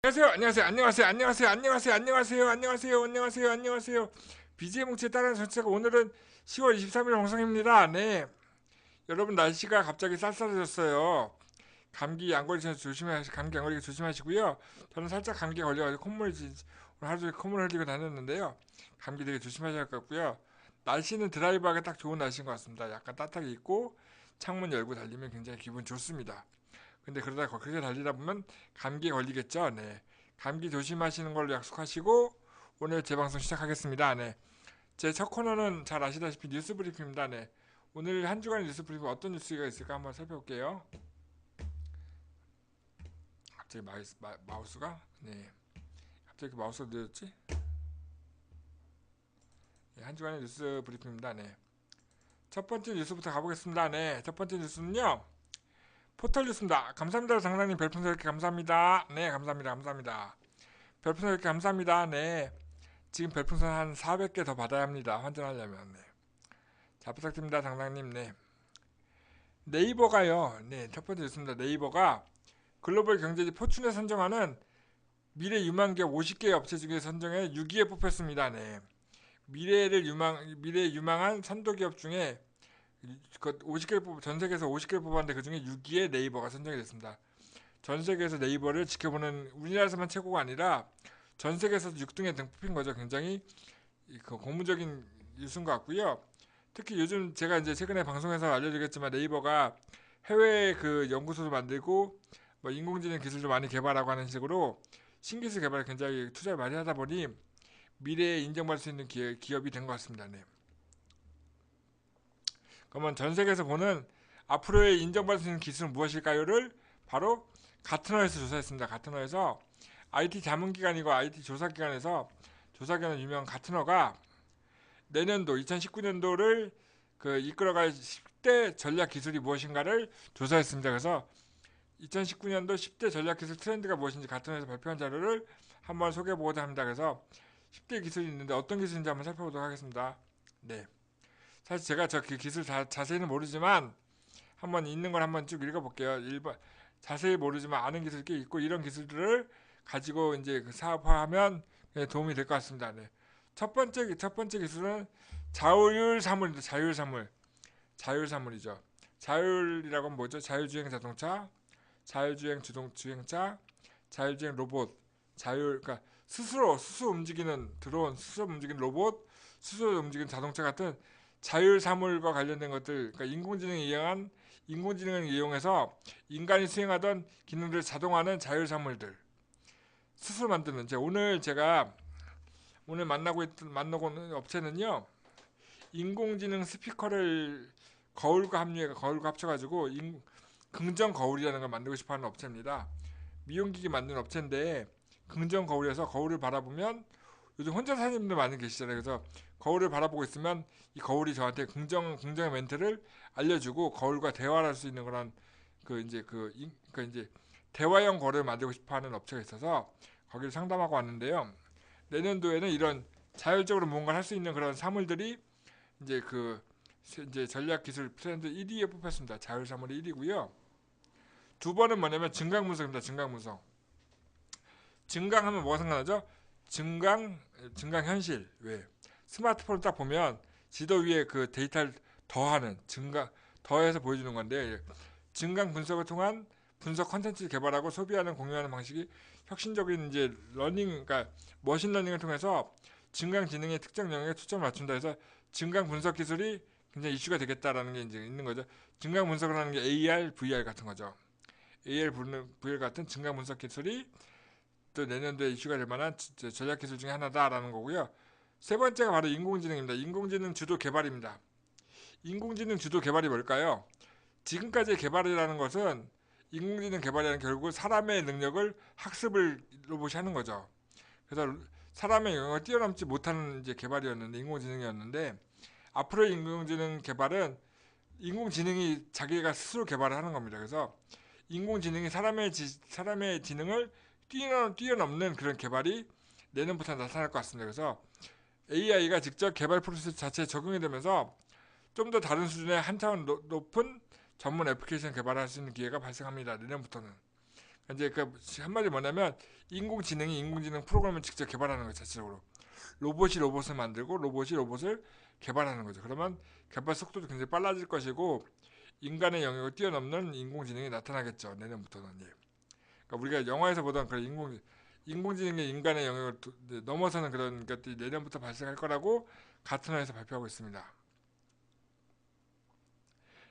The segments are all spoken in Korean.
안녕하세요. BGM 뭉치에 따른 전체가 오늘은 10월 23일 방송입니다. 네. 여러분 날씨가 갑자기 쌀쌀해졌어요. 감기 안 걸리게 조심하시고요. 저는 살짝 감기 걸려가지고 오늘 하루 종일 콧물 흘리고 다녔는데요. 감기 되게 조심하셔야 할 것 같고요. 날씨는 드라이브하기 딱 좋은 날씨인 것 같습니다. 약간 따뜻하게 입고 창문 열고 달리면 굉장히 기분 좋습니다. 근데 그러다 그렇게 달리다 보면 감기에 걸리겠죠. 네. 감기 조심하시는 걸로 약속하시고 오늘 제 방송 시작하겠습니다. 네. 제 첫 코너는 잘 아시다시피 뉴스 브리핑입니다. 네. 오늘 한 주간의 뉴스 브리핑 어떤 뉴스가 있을까 한번 살펴볼게요. 갑자기 마우스가 네. 갑자기 마우스가 늦었지? 네, 한 주간의 뉴스 브리핑입니다. 네. 첫 번째 뉴스부터 가보겠습니다. 네. 첫 번째 뉴스는요. 포털 뉴스입니다. 감사합니다. 장관님 별풍선 이렇게 감사합니다. 네, 감사합니다. 별풍선 이렇게 감사합니다. 네. 지금 별풍선 한 400개 더 받아야 합니다. 환전하려면. 네. 잘 부탁드립니다. 당당님. 네. 네이버가요. 네. 첫 번째 뉴스입니다. 네이버가 글로벌 경제지 포춘에 선정하는 미래 유망기업 50개 업체 중에 선정해 6위에 뽑혔습니다. 네. 미래 유망한 선도기업 중에 50개를 전 세계에서 50개를 뽑았는데 그 중에 6위에 네이버가 선정이 됐습니다. 전 세계에서 네이버를 지켜보는 우리나라에서만 최고가 아니라 전 세계에서 6등에 등 뽑힌 거죠. 굉장히 고무적인 뉴스인 것 같고요. 특히 요즘 제가 이제 최근에 방송에서 알려드리겠지만 네이버가 해외 그 연구소도 만들고 뭐 인공지능 기술도 많이 개발하고 하는 식으로 신기술 개발에 굉장히 투자를 많이 하다 보니 미래에 인정받을 수 있는 기업이 된 것 같습니다. 네. 그러면 전 세계에서 보는 앞으로의 인정받을 수 있는 기술은 무엇일까요를 바로 가트너에서 조사했습니다. 가트너에서 IT 자문기관이고 IT 조사기관에서 조사기관의 유명 가트너가 내년도 2019년도를 이끌어갈 10대 전략 기술이 무엇인가를 조사했습니다. 그래서 2019년도 10대 전략 기술 트렌드가 무엇인지 가트너에서 발표한 자료를 한번 소개해보고자 합니다. 그래서 10대 기술이 있는데 어떤 기술인지 한번 살펴보도록 하겠습니다. 네. 사실 제가 저 그 기술 자세히는 모르지만 한번 있는 걸 한번 쭉 읽어볼게요. 자세히 모르지만 아는 기술이 꽤 있고 이런 기술들을 가지고 이제 사업화하면 도움이 될 것 같습니다. 네. 첫 번째 기술은 자율사물입니다. 자율사물이죠. 자율이라고 하면 뭐죠? 자율주행 자동차, 자율주행 주행차, 자율주행 로봇, 그러니까 스스로 움직이는 드론, 스스로 움직이는 로봇, 스스로 움직이는 자동차 같은 자율사물과 관련된 것들, 그러니까 인공지능을 이용해서 인간이 수행하던 기능들을 자동화하는 자율사물들, 스스로 만드는. 제가 오늘 만나고 있는 업체는요, 인공지능 스피커를 거울과 합쳐가지고 긍정 거울이라는 걸 만들고 싶어하는 업체입니다. 미용기기 만드는 업체인데 긍정 거울에서 거울을 바라보면 요즘 혼자 사는 분들 많이 계시잖아요. 그래서 거울을 바라보고 있으면 이 거울이 저한테 긍정의 멘트를 알려주고 거울과 대화를 할 수 있는 그런 이제 대화형 거울을 만들고 싶어하는 업체가 있어서 거기를 상담하고 왔는데요. 내년도에는 이런 자율적으로 뭔가를 할 수 있는 그런 사물들이 이제 이제 전략 기술 트렌드 1위에 뽑혔습니다. 자율 사물이 1위고요. 두 번은 뭐냐면 증강 분석입니다. 증강 분석. 증강하면 뭐가 생각나죠? 증강 현실. 왜? 스마트폰을 딱 보면 지도 위에 그 데이터를 더해서 보여주는 건데 증강 분석을 통한 분석 컨텐츠를 개발하고 소비하는 공유하는 방식이 혁신적인 이제 그러니까 머신러닝을 통해서 증강 기능의 특정 영역에 초점을 맞춘다 해서 증강 분석 기술이 굉장히 이슈가 되겠다라는 게 이제 있는 거죠. 증강 분석을 하는 게 AR, VR 같은 거죠. AR, VR 같은 증강 분석 기술이 또 내년도에 이슈가 될 만한 전략 기술 중에 하나다라는 거고요. 세 번째가 바로 인공지능입니다. 인공지능 주도 개발입니다. 인공지능 주도 개발이 뭘까요? 지금까지의 개발이라는 것은 인공지능 개발이라는 결국 사람의 능력을 학습을 로봇이 하는 거죠. 그래서 사람의 영역을 뛰어넘지 못하는 이제 개발이었는데 인공지능이었는데 앞으로의 인공지능 개발은 인공지능이 자기가 스스로 개발을 하는 겁니다. 그래서 인공지능이 사람의 지능을 뛰어넘는 그런 개발이 내년부터 나타날 것 같습니다. 그래서 AI가 직접 개발 프로세스 자체에 적용이 되면서 좀 더 다른 수준의 한 차원 높은 전문 애플리케이션 개발할 수 있는 기회가 발생합니다. 내년부터는. 이제 그 한마디 뭐냐면 인공지능이 인공지능 프로그램을 직접 개발하는 것 자체적으로 로봇이 로봇을 만들고 로봇이 로봇을 개발하는 거죠. 그러면 개발 속도도 굉장히 빨라질 것이고 인간의 영역을 뛰어넘는 인공지능이 나타나겠죠. 내년부터는. 예. 그러니까 우리가 영화에서 보던 그런 인공지능의 인간의 영역을 넘어서는 그런 것들이 내년부터 발생할 거라고 가트너에서 발표하고 있습니다.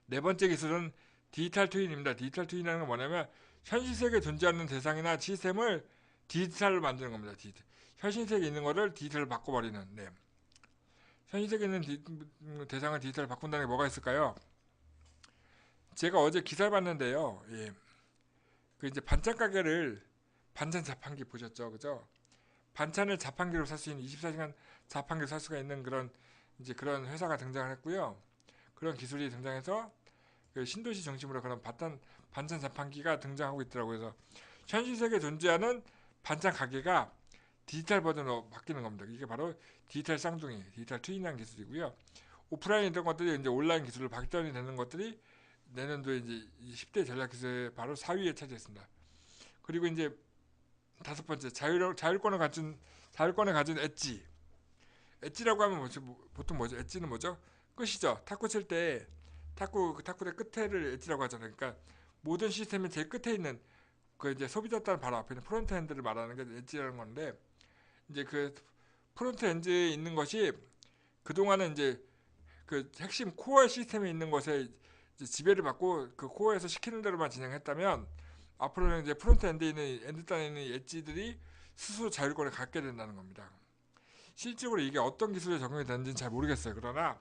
네 번째 기술은 디지털 트윈입니다. 디지털 트윈이라는 건 뭐냐면 현실 세계에 존재하는 대상이나 시스템을 디지털로 만드는 겁니다. 현실 세계에 있는 거를 디지털로 바꿔버리는. 네. 현실 세계에 있는 대상을 디지털로 바꾼다는 게 뭐가 있을까요? 제가 어제 기사를 봤는데요. 예. 그 이제 반찬 가게를 반찬 자판기 보셨죠, 그죠? 반찬을 자판기로 살 수 있는 24시간 자판기로 살 수가 있는 그런 이제 그런 회사가 등장을 했고요. 그런 기술이 등장해서 그 신도시 중심으로 그런 반찬 자판기가 등장하고 있더라고요. 그래서 현실 세계에 존재하는 반찬 가게가 디지털 버전으로 바뀌는 겁니다. 이게 바로 디지털 쌍둥이, 디지털 트윈이라는 기술이고요. 오프라인 있던 것들이 이제 온라인 기술로 발전이 되는 것들이 내년도에 이제 10대 전략 기술의 바로 4위에 차지했습니다. 그리고 이제 다섯 번째 자율권을 가진 엣지. 엣지라고 하면 보통 뭐죠? 엣지는 뭐죠? 끝이죠. 탁구 칠 때 탁구대 끝에를 엣지라고 하잖아요. 그러니까 모든 시스템의 제일 끝에 있는 그 이제 소비자端 바로 앞에 있는 프론트 엔드를 말하는 게 엣지라는 건데 이제 그 프론트 엔드에 있는 것이 그동안은 이제 그 핵심 코어 시스템에 있는 것에 이제 지배를 받고 그 코어에서 시키는 대로만 진행했다면 앞으로는 이제 프론트 엔드에 있는 엔드 단에 있는 엣지들이 스스로 자율권을 갖게 된다는 겁니다. 실질적으로 이게 어떤 기술에 적용이 되는지는 잘 모르겠어요. 그러나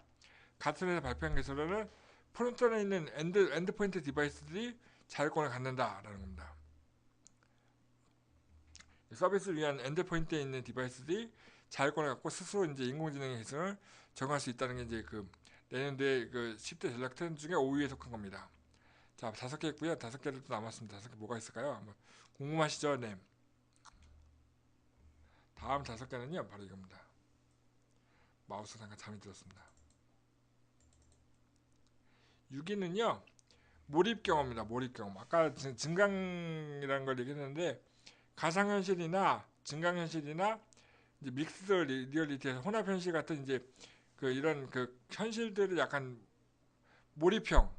같은 회사 발표한 기술로는 프론트에 있는 엔드 포인트 디바이스들이 자율권을 갖는다라는 겁니다. 서비스를 위한 엔드 포인트에 있는 디바이스들이 자율권을 갖고 스스로 이제 인공지능의 기술을 적용할 수 있다는 게 이제 그 내년도에 그 10대 전략 트렌드 중에 5위에 속한 겁니다. 자, 5개 했고요. 5개를 또 남았습니다. 5개 뭐가 있을까요? 뭐 궁금하시죠? 네. 다음 5개는요. 바로 이겁니다. 마우스 잠깐 잠이 들었습니다. 6위는요. 몰입 경험입니다. 몰입 경험. 아까 증강이라는 걸 얘기했는데 가상현실이나 증강현실이나 이제 믹스드 리얼리티에서 혼합현실 같은 이제 그 이런 그 현실들을 약간 몰입형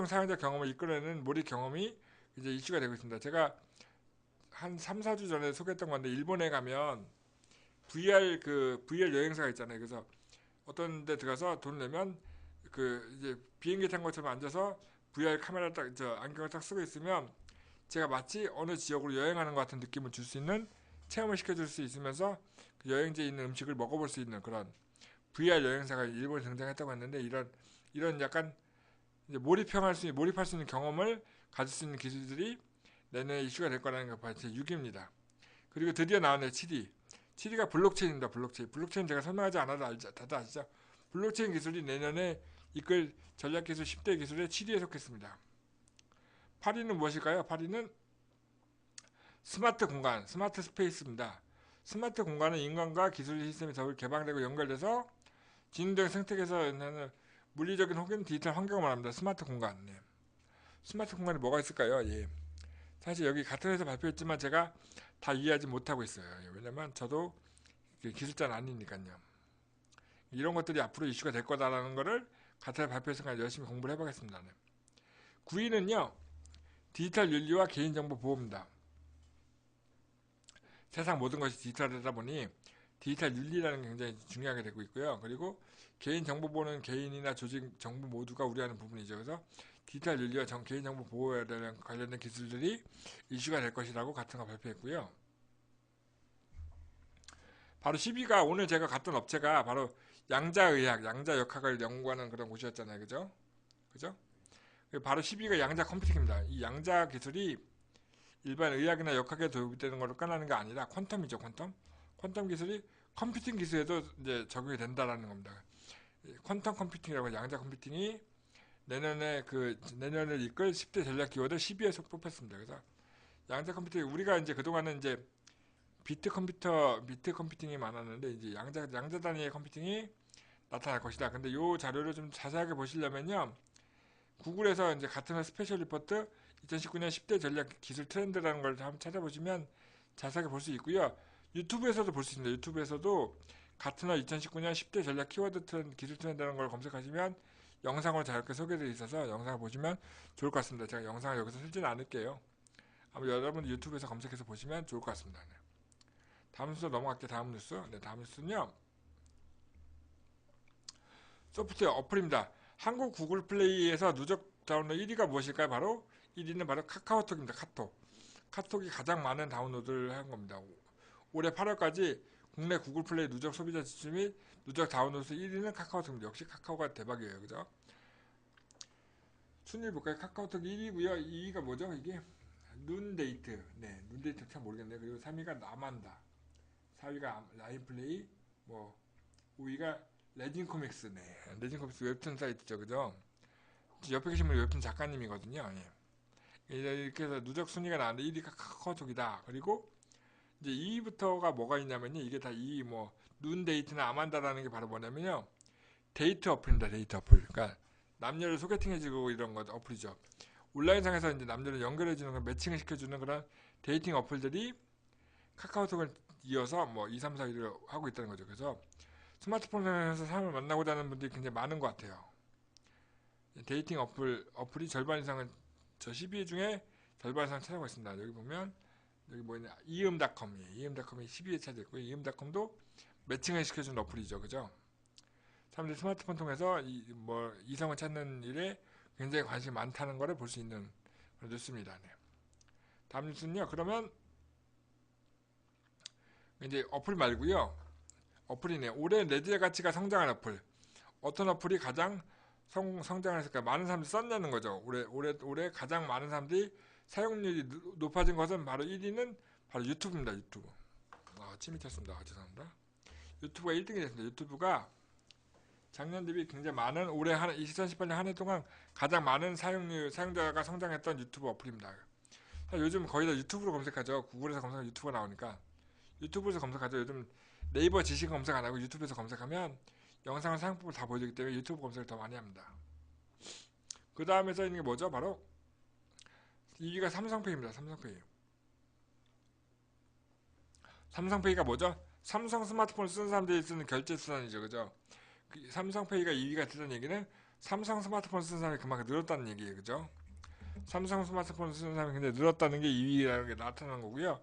사용자 경험을 이끌어내는 몰입 경험이 이제 이슈가 되고 있습니다. 제가 한 3, 4주 전에 소개했던 건데 일본에 가면 VR 여행사가 있잖아요. 그래서 어떤 데 들어가서 돈 내면 그 이제 비행기 탄 것처럼 앉아서 VR 카메라 안경을 딱 쓰고 있으면 제가 마치 어느 지역으로 여행하는 것 같은 느낌을 줄 수 있는 체험을 시켜줄 수 있으면서 그 여행지에 있는 음식을 먹어볼 수 있는 그런 VR 여행사가 일본에 등장했다고 했는데 이런 약간 이제 몰입할 수 있는 경험을 가질 수 있는 기술들이 내년에 이슈가 될 거라는 게 바로 제 6위입니다. 그리고 드디어 나왔네요. 7위. 7위가 블록체인입니다. 블록체인 제가 설명하지 않아도 다들 아시죠? 블록체인 기술이 내년에 이끌 전략기술 10대 기술의 7위에 속했습니다. 8위는 무엇일까요? 8위는 스마트 공간, 스마트 스페이스입니다. 스마트 공간은 인간과 기술 시스템이 더욱 개방되고 연결돼서 진동적 생태계에서 물리적인 혹은 디지털 환경을 말합니다. 스마트 공간. 네. 스마트 공간이 뭐가 있을까요? 예. 사실 여기 같은 회사 발표했지만 제가 다 이해하지 못하고 있어요. 예. 왜냐면 저도 기술자는 아니니까요. 이런 것들이 앞으로 이슈가 될 거다라는 거를 같은 회사 발표했으니까 열심히 공부를 해보겠습니다. 네. 9위는요. 디지털 윤리와 개인정보 보호입니다. 세상 모든 것이 디지털이다 보니 디지털 윤리라는 게 굉장히 중요하게 되고 있고요. 그리고 개인정보 보호는 개인이나 조직 정보 모두가 우려하는 부분이죠. 그래서 디지털 윤리와 개인정보 보호에 관련된 기술들이 이슈가 될 것이라고 같은 거 발표했고요. 바로 10위가 오늘 제가 갔던 업체가 바로 양자의학, 양자역학을 연구하는 그런 곳이었잖아요. 그죠? 그죠? 바로 10위가 양자 컴퓨팅입니다. 이 양자 기술이 일반 의학이나 역학에 도움이 되는 걸로 끝나는 게 아니라 퀀텀이죠, 퀀텀. 퀀텀 기술이 컴퓨팅 기술에도 이제 적용이 된다라는 겁니다. 퀀텀 컴퓨팅이라고 양자 컴퓨팅이 내년을 이끌 10대 전략 기업들 10위에 속 뽑혔습니다. 그래서 양자 컴퓨팅 우리가 이제 그동안은 이제 비트 컴퓨팅이 많았는데 이제 양자 단위의 컴퓨팅이 나타날 것이다. 근데 이 자료를 좀 자세하게 보시려면요. 구글에서 이제 같은 스페셜 리포트 2019년 10대 전략 기술 트렌드라는 걸 한번 찾아보시면 자세하게 볼 수 있고요. 유튜브에서도 볼 수 있습니다. 유튜브에서도 가트너 2019년 10대 전략 키워드 트렌드, 기술 트렌드라는 걸 검색하시면 영상으로 자유롭게 소개되어 있어서 영상을 보시면 좋을 것 같습니다. 제가 영상을 여기서 쓰지는 않을게요. 아마 여러분 유튜브에서 검색해서 보시면 좋을 것 같습니다. 네. 다음 뉴스 넘어갈게요. 다음 뉴스. 네, 다음 뉴스는요. 소프트웨어 어플입니다. 한국 구글 플레이에서 누적 다운로드 1위가 무엇일까요? 바로 1위는 바로 카카오톡입니다. 카톡이 가장 많은 다운로드를 한 겁니다. 올해 8월까지 국내 구글 플레이 누적 소비자 지출 및 누적 다운로드 1위는 카카오톡입니다. 역시 카카오가 대박이에요. 그죠? 순위 볼까요? 카카오톡 1위고요. 2위가 뭐죠? 이게 눈데이트. 네, 눈데이트 참 모르겠네요. 그리고 3위가 나만다. 4위가 라인플레이. 뭐 5위가 레진코믹스. 네, 레진코믹스 웹툰 사이트죠. 그죠? 옆에 계신 분이 웹툰 작가님이거든요. 예. 이렇게 해서 누적 순위가 나왔는데 1위가 카카오톡이다. 그리고 이제 2위부터가 뭐가 있냐면요. 이게 다 이 뭐 눈데이트나 아만다라는 게 바로 뭐냐면요. 데이트 어플입니다. 데이트 어플. 그러니까 남녀를 소개팅해주고 이런 것 어플이죠. 온라인상에서 이제 남녀를 연결해주는 걸 매칭을 시켜주는 그런 데이팅 어플들이 카카오톡을 이어서 뭐 2, 3, 4위를 하고 있다는 거죠. 그래서 스마트폰에서 사람을 만나고자 하는 분들이 굉장히 많은 것 같아요. 데이팅 어플이 절반 이상은 저 12위 중에 절반 이상 찾아가고 있습니다. 여기 보면 여기 뭐냐 이음닷컴이 12위에 차지했고요. 이음닷컴도 매칭을 시켜주는 어플이죠. 그죠? 사람들이 스마트폰 통해서 뭐 이성을 찾는 일에 굉장히 관심이 많다는 것을 볼 수 있는 그런 뉴스입니다. 네. 다음 뉴스는요. 그러면 이제 어플 말고요. 어플이네. 올해 내재 가치가 성장한 어플. 어떤 어플이 가장 성장을 했을까? 많은 사람들이 썼냐는 거죠. 올해 가장 많은 사람들이 사용률이 높아진 것은 바로 1위는 바로 유튜브입니다. 유튜브. 침이 튀었습니다. 죄송합니다. 유튜브가 1등이 됐습니다. 유튜브가 작년 대비 굉장히 많은 올해 2018년 한 해 동안 가장 많은 사용자가 성장했던 유튜브 어플입니다. 요즘 거의 다 유튜브로 검색하죠. 구글에서 검색하면 유튜브가 나오니까 유튜브에서 검색하죠. 요즘 네이버 지식 검색 안 하고 유튜브에서 검색하면 영상을 사용법을 다 보여주기 때문에 유튜브 검색을 더 많이 합니다. 그 다음에 써있는 게 뭐죠? 바로 2위가 삼성페이입니다. 삼성페이가 뭐죠? 삼성 스마트폰을 쓰는 사람들이 쓰는 결제 수단이죠. 그죠? 삼성페이가 2위가 됐다는 얘기는 삼성 스마트폰 쓰는 사람이 그만큼 늘었다는 얘기예요. 그죠? 삼성 스마트폰 쓰는 사람이 굉장히 늘었다는 게 2위라는 게 나타나는 거고요.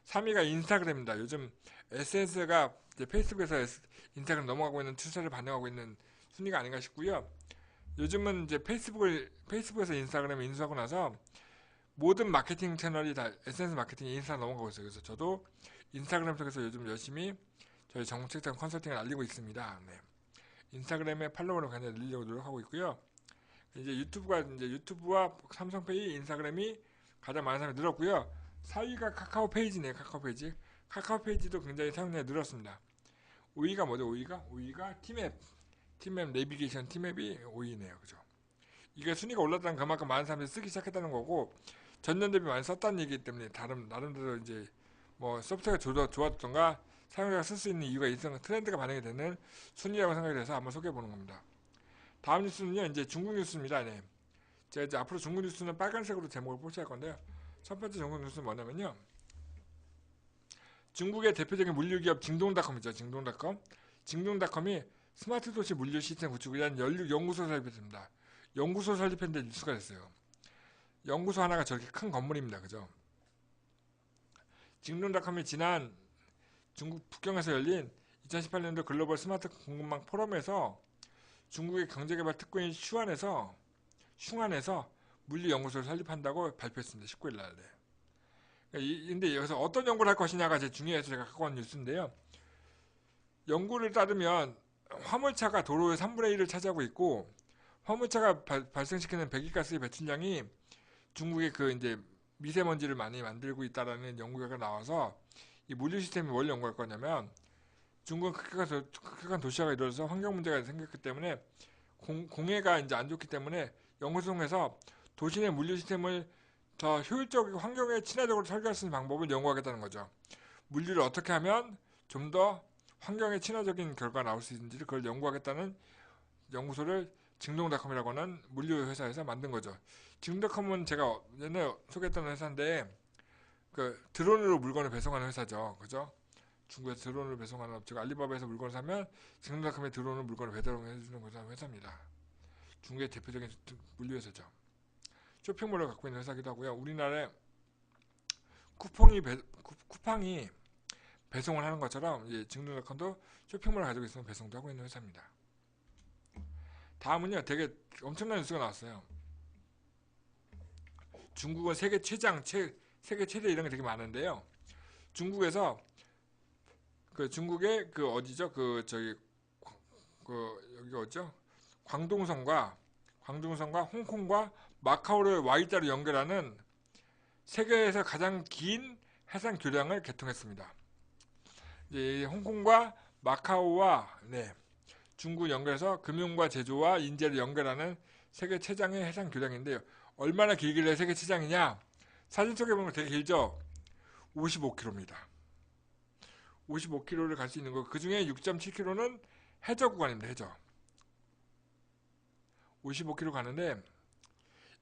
3위가 인스타그램입니다. 요즘 SNS가 이제 페이스북에서 인스타그램 넘어가고 있는 추세를 반영하고 있는 순위가 아닌가 싶고요. 요즘은 이제 페이스북에서 인스타그램을 인수하고 나서 모든 마케팅 채널이 다 SNS 마케팅 인스타 넘어가고 있어요. 그래서 저도 인스타그램 통해서 요즘 열심히 저희 정책적 컨설팅을 알리고 있습니다. 네. 인스타그램에 팔로워를 굉장히 늘리려고 노력하고 있고요. 이제 유튜브와 삼성페이, 인스타그램이 가장 많은 사람이 늘었고요. 4위가 카카오페이지네요. 카카오페이지도 굉장히 사용량이 늘었습니다. 5위가 뭐죠? 5위가 팀앱 내비게이션 팀앱이 5위네요. 그죠? 이게 순위가 올랐다는 그만큼 많은 사람들이 쓰기 시작했다는 거고 전년 대비 많이 썼다는 얘기이기 때문에 나름대로 이제 뭐 소프트웨어가 좋았던가 사용자가 쓸 수 있는 이유가 있어서 트렌드가 반영이 되는 순위라고 생각이 돼서 한번 소개해 보는 겁니다. 다음 뉴스는요. 이제 중국 뉴스입니다. 네. 제가 이제 앞으로 중국 뉴스는 빨간색으로 제목을 표시할 건데요. 첫 번째 중국 뉴스는 뭐냐면요. 중국의 대표적인 물류기업 징동닷컴이죠. 징동닷컴이 스마트 도시 물류 시스템 구축을 위한 연구소 설립했습니다. 연구소 설립했는데 뉴스가 됐어요. 연구소 하나가 저렇게 큰 건물입니다. 그죠? 징동닷컴이 지난 중국 북경에서 열린 2018년도 글로벌 스마트 공급망 포럼에서 중국의 경제개발 특구인 슝안에서 물류연구소를 설립한다고 발표했습니다. 19일 날. 근데 여기서 어떤 연구를 할 것이냐가 제일 중요해서 제가 갖고 온 뉴스인데요. 연구를 따르면 화물차가 도로의 3분의 1을 차지하고 있고 화물차가 발생시키는 배기가스의 배출량이 중국의 그 이제 미세먼지를 많이 만들고 있다라는 연구 결과가 나와서 이 물류 시스템이 뭘 연구할 거냐면 중국은 극격한 도시화가 이루어져서 환경 문제가 생겼기 때문에 공해가 이제 안 좋기 때문에 연구소 통해서 도시 내 물류 시스템을 더 효율적이고 환경에 친화적으로 설계할 수 있는 방법을 연구하겠다는 거죠. 물류를 어떻게 하면 좀 더 환경에 친화적인 결과가 나올 수 있는지를 그걸 연구하겠다는 연구소를 징동닷컴이라고 하는 물류 회사에서 만든 거죠. 징동닷컴은 제가 옛날에 소개했던 회사인데 그 드론으로 물건을 배송하는 회사죠. 그죠? 중국에서 드론을 배송하는 업체가 알리바바에서 물건을 사면 징동닷컴에 드론으로 물건을 배달해 주는 회사입니다. 중국의 대표적인 물류 회사죠. 쇼핑몰을 갖고 있는 회사기도 하고요. 우리나라에 쿠팡이 배송을 하는 것처럼 징동닷컴도 쇼핑몰을 가지고 있으면 배송도 하고 있는 회사입니다. 다음은요, 되게 엄청난 뉴스가 나왔어요. 중국은 세계 최대 이런 게 되게 많은데요. 중국에서 중국의 어디죠? 여기 어디죠? 광동성과 홍콩과 마카오를 Y자로 연결하는 세계에서 가장 긴 해상 교량을 개통했습니다. 이제 홍콩과 마카오와 중국 연결해서 금융과 제조와 인재를 연결하는 세계 최장의 해상 교량인데요. 얼마나 길길래 세계 최장이냐? 사진 속에 보면 되게 길죠? 55km입니다. 55km를 갈 수 있는 거. 그 중에 6.7km는 해저 구간입니다. 해저. 55km 가는데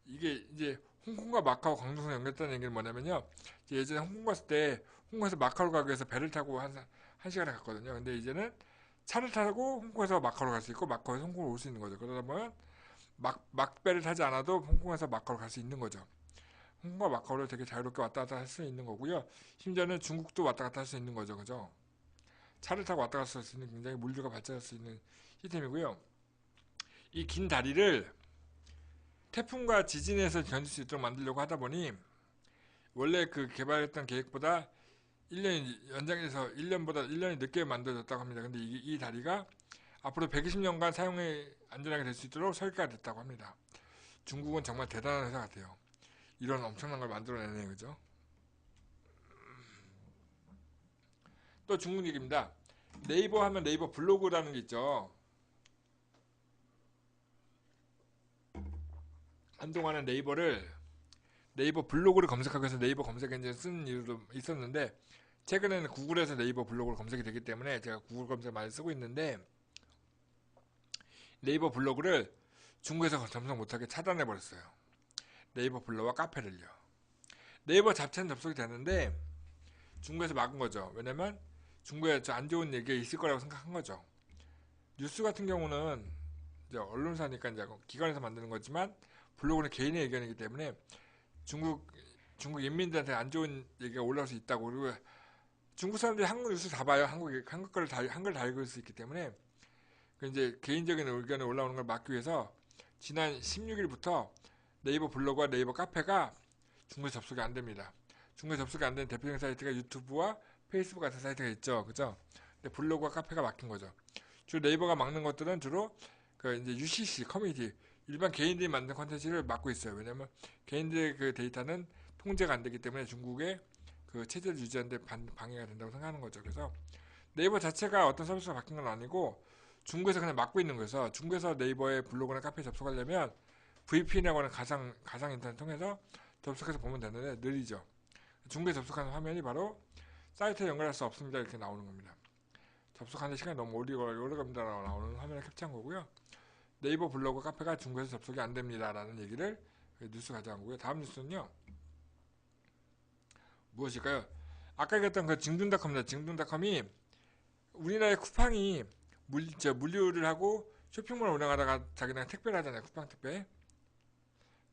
이게 이제 홍콩과 마카오 광동성 연결했다는 얘기는 뭐냐면요. 예전에 홍콩 갔을 때 홍콩에서 마카오 가기 위해서 배를 타고 한 시간에 갔거든요. 근데 이제는 차를 타고 홍콩에서 마카오로 갈 수 있고 마카오에서 홍콩으로 올 수 있는 거죠. 그러다 보면 막배를 타지 않아도 홍콩에서 마카오로 갈 수 있는 거죠. 홍콩과 마카오를 되게 자유롭게 왔다 갔다 할 수 있는 거고요. 심지어는 중국도 왔다 갔다 할 수 있는 거죠. 그죠? 차를 타고 왔다 갔다 할 수 있는 굉장히 물류가 발전할 수 있는 시스템이고요. 이 긴 다리를 태풍과 지진에서 견딜 수 있도록 만들려고 하다 보니 원래 그 개발했던 계획보다 1년이 연장해서 1년이 늦게 만들어졌다고 합니다. 근데 이 다리가 앞으로 120년간 사용에 안전하게 될 수 있도록 설계가 됐다고 합니다. 중국은 정말 대단한 회사 같아요. 이런 엄청난 걸 만들어내네요. 그죠? 또 중국 얘기입니다. 네이버 하면 네이버 블로그라는 게 있죠. 한동안은 네이버 블로그를 검색하기 위해서 네이버 검색 엔진 쓰는 이유도 있었는데 최근에는 구글에서 네이버 블로그로 검색이 되기 때문에 제가 구글 검색 많이 쓰고 있는데 네이버 블로그를 중국에서 접속 못하게 차단해 버렸어요. 네이버 블로그와 카페를요. 네이버 자체는 접속이 되는데 중국에서 막은 거죠. 왜냐면 중국에 안 좋은 얘기가 있을 거라고 생각한 거죠. 뉴스 같은 경우는 이제 언론사니까 이제 기관에서 만드는 거지만 블로그는 개인의 의견이기 때문에 중국 인민들한테 안 좋은 얘기가 올라올 수 있다고. 그리고 중국 사람들이 한국 뉴스 다 봐요. 한국 거를 한글 다 읽을 수 있기 때문에 이제 개인적인 의견이 올라오는 걸 막기 위해서 지난 16일부터 네이버 블로그와 네이버 카페가 중국에 접속이 안 됩니다. 중국에 접속이 안 되는 대표적인 사이트가 유튜브와 페이스북 같은 사이트가 있죠. 그죠? 근데 블로그와 카페가 막힌 거죠. 주로 네이버가 막는 것들은 주로 이제 UCC 커뮤니티 일반 개인들이 만든 컨텐츠를 막고 있어요. 왜냐면 개인들의 그 데이터는 통제가 안 되기 때문에 중국의 그 체제를 유지하는 데 방해가 된다고 생각하는 거죠. 그래서 네이버 자체가 어떤 서비스가 바뀐 건 아니고 중국에서 그냥 막고 있는 거여서 중국에서 네이버의 블로그나 카페에 접속하려면 VPN이라고 하는 가상 인터넷 통해서 접속해서 보면 되는데 느리죠. 중국에 접속하는 화면이 바로 사이트에 연결할 수 없습니다. 이렇게 나오는 겁니다. 접속하는 시간이 너무 오래 걸립니다라고 나오는 화면을 캡처한 거고요. 네이버 블로그 카페가 중국에서 접속이 안 됩니다라는 얘기를 뉴스 가져온 거고요. 다음 뉴스는요. 무엇일까요? 아까 얘기했던 그 징둥닷컴입니다. 징둥닷컴이 우리나라의 쿠팡이 물류를 하고 쇼핑몰을 운영하다가 자기네 택배를 하잖아요. 쿠팡 택배.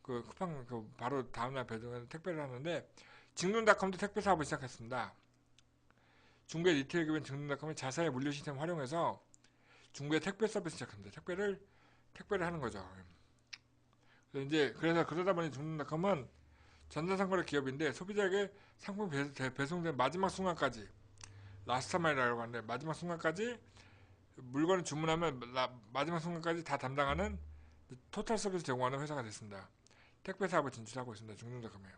그 쿠팡 바로 다음날 배송하는 택배를 하는데 징둥닷컴도 택배 사업을 시작했습니다. 중국의 리테일 기업인 징둥닷컴이 자사의 물류 시스템을 활용해서 중국의 택배 서비스 시작합니다. 택배를 하는 거죠. 그래서 그러다 보니 징둥닷컴은 전자상거래 기업인데 소비자에게 상품이 배송된 마지막 순간까지 라스트 마일이라고 하는데 마지막 순간까지 물건을 주문하면 마지막 순간까지 다 담당하는 토탈 서비스 제공하는 회사가 됐습니다. 택배 사업을 진출하고 있습니다. 징둥닷컴이에요.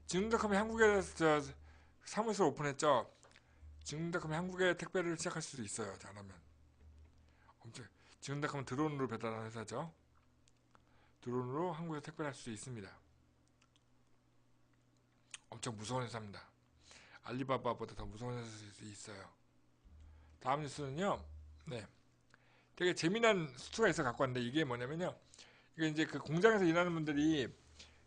징둥닷컴이 한국에 사무실을 오픈했죠. 징둥닷컴이 한국에 택배를 시작할 수도 있어요. 잘하면. 징둥닷컴은 드론으로 배달하는 회사죠. 드론으로 한국에 택배를 할 수 있습니다. 엄청 무서운 회사입니다. 알리바바보다 더 무서운 회사일 수 있어요. 다음 뉴스는요. 네. 되게 재미난 수트가 있어 갖고 왔는데 이게 뭐냐면요. 이게 이제 그 공장에서 일하는 분들이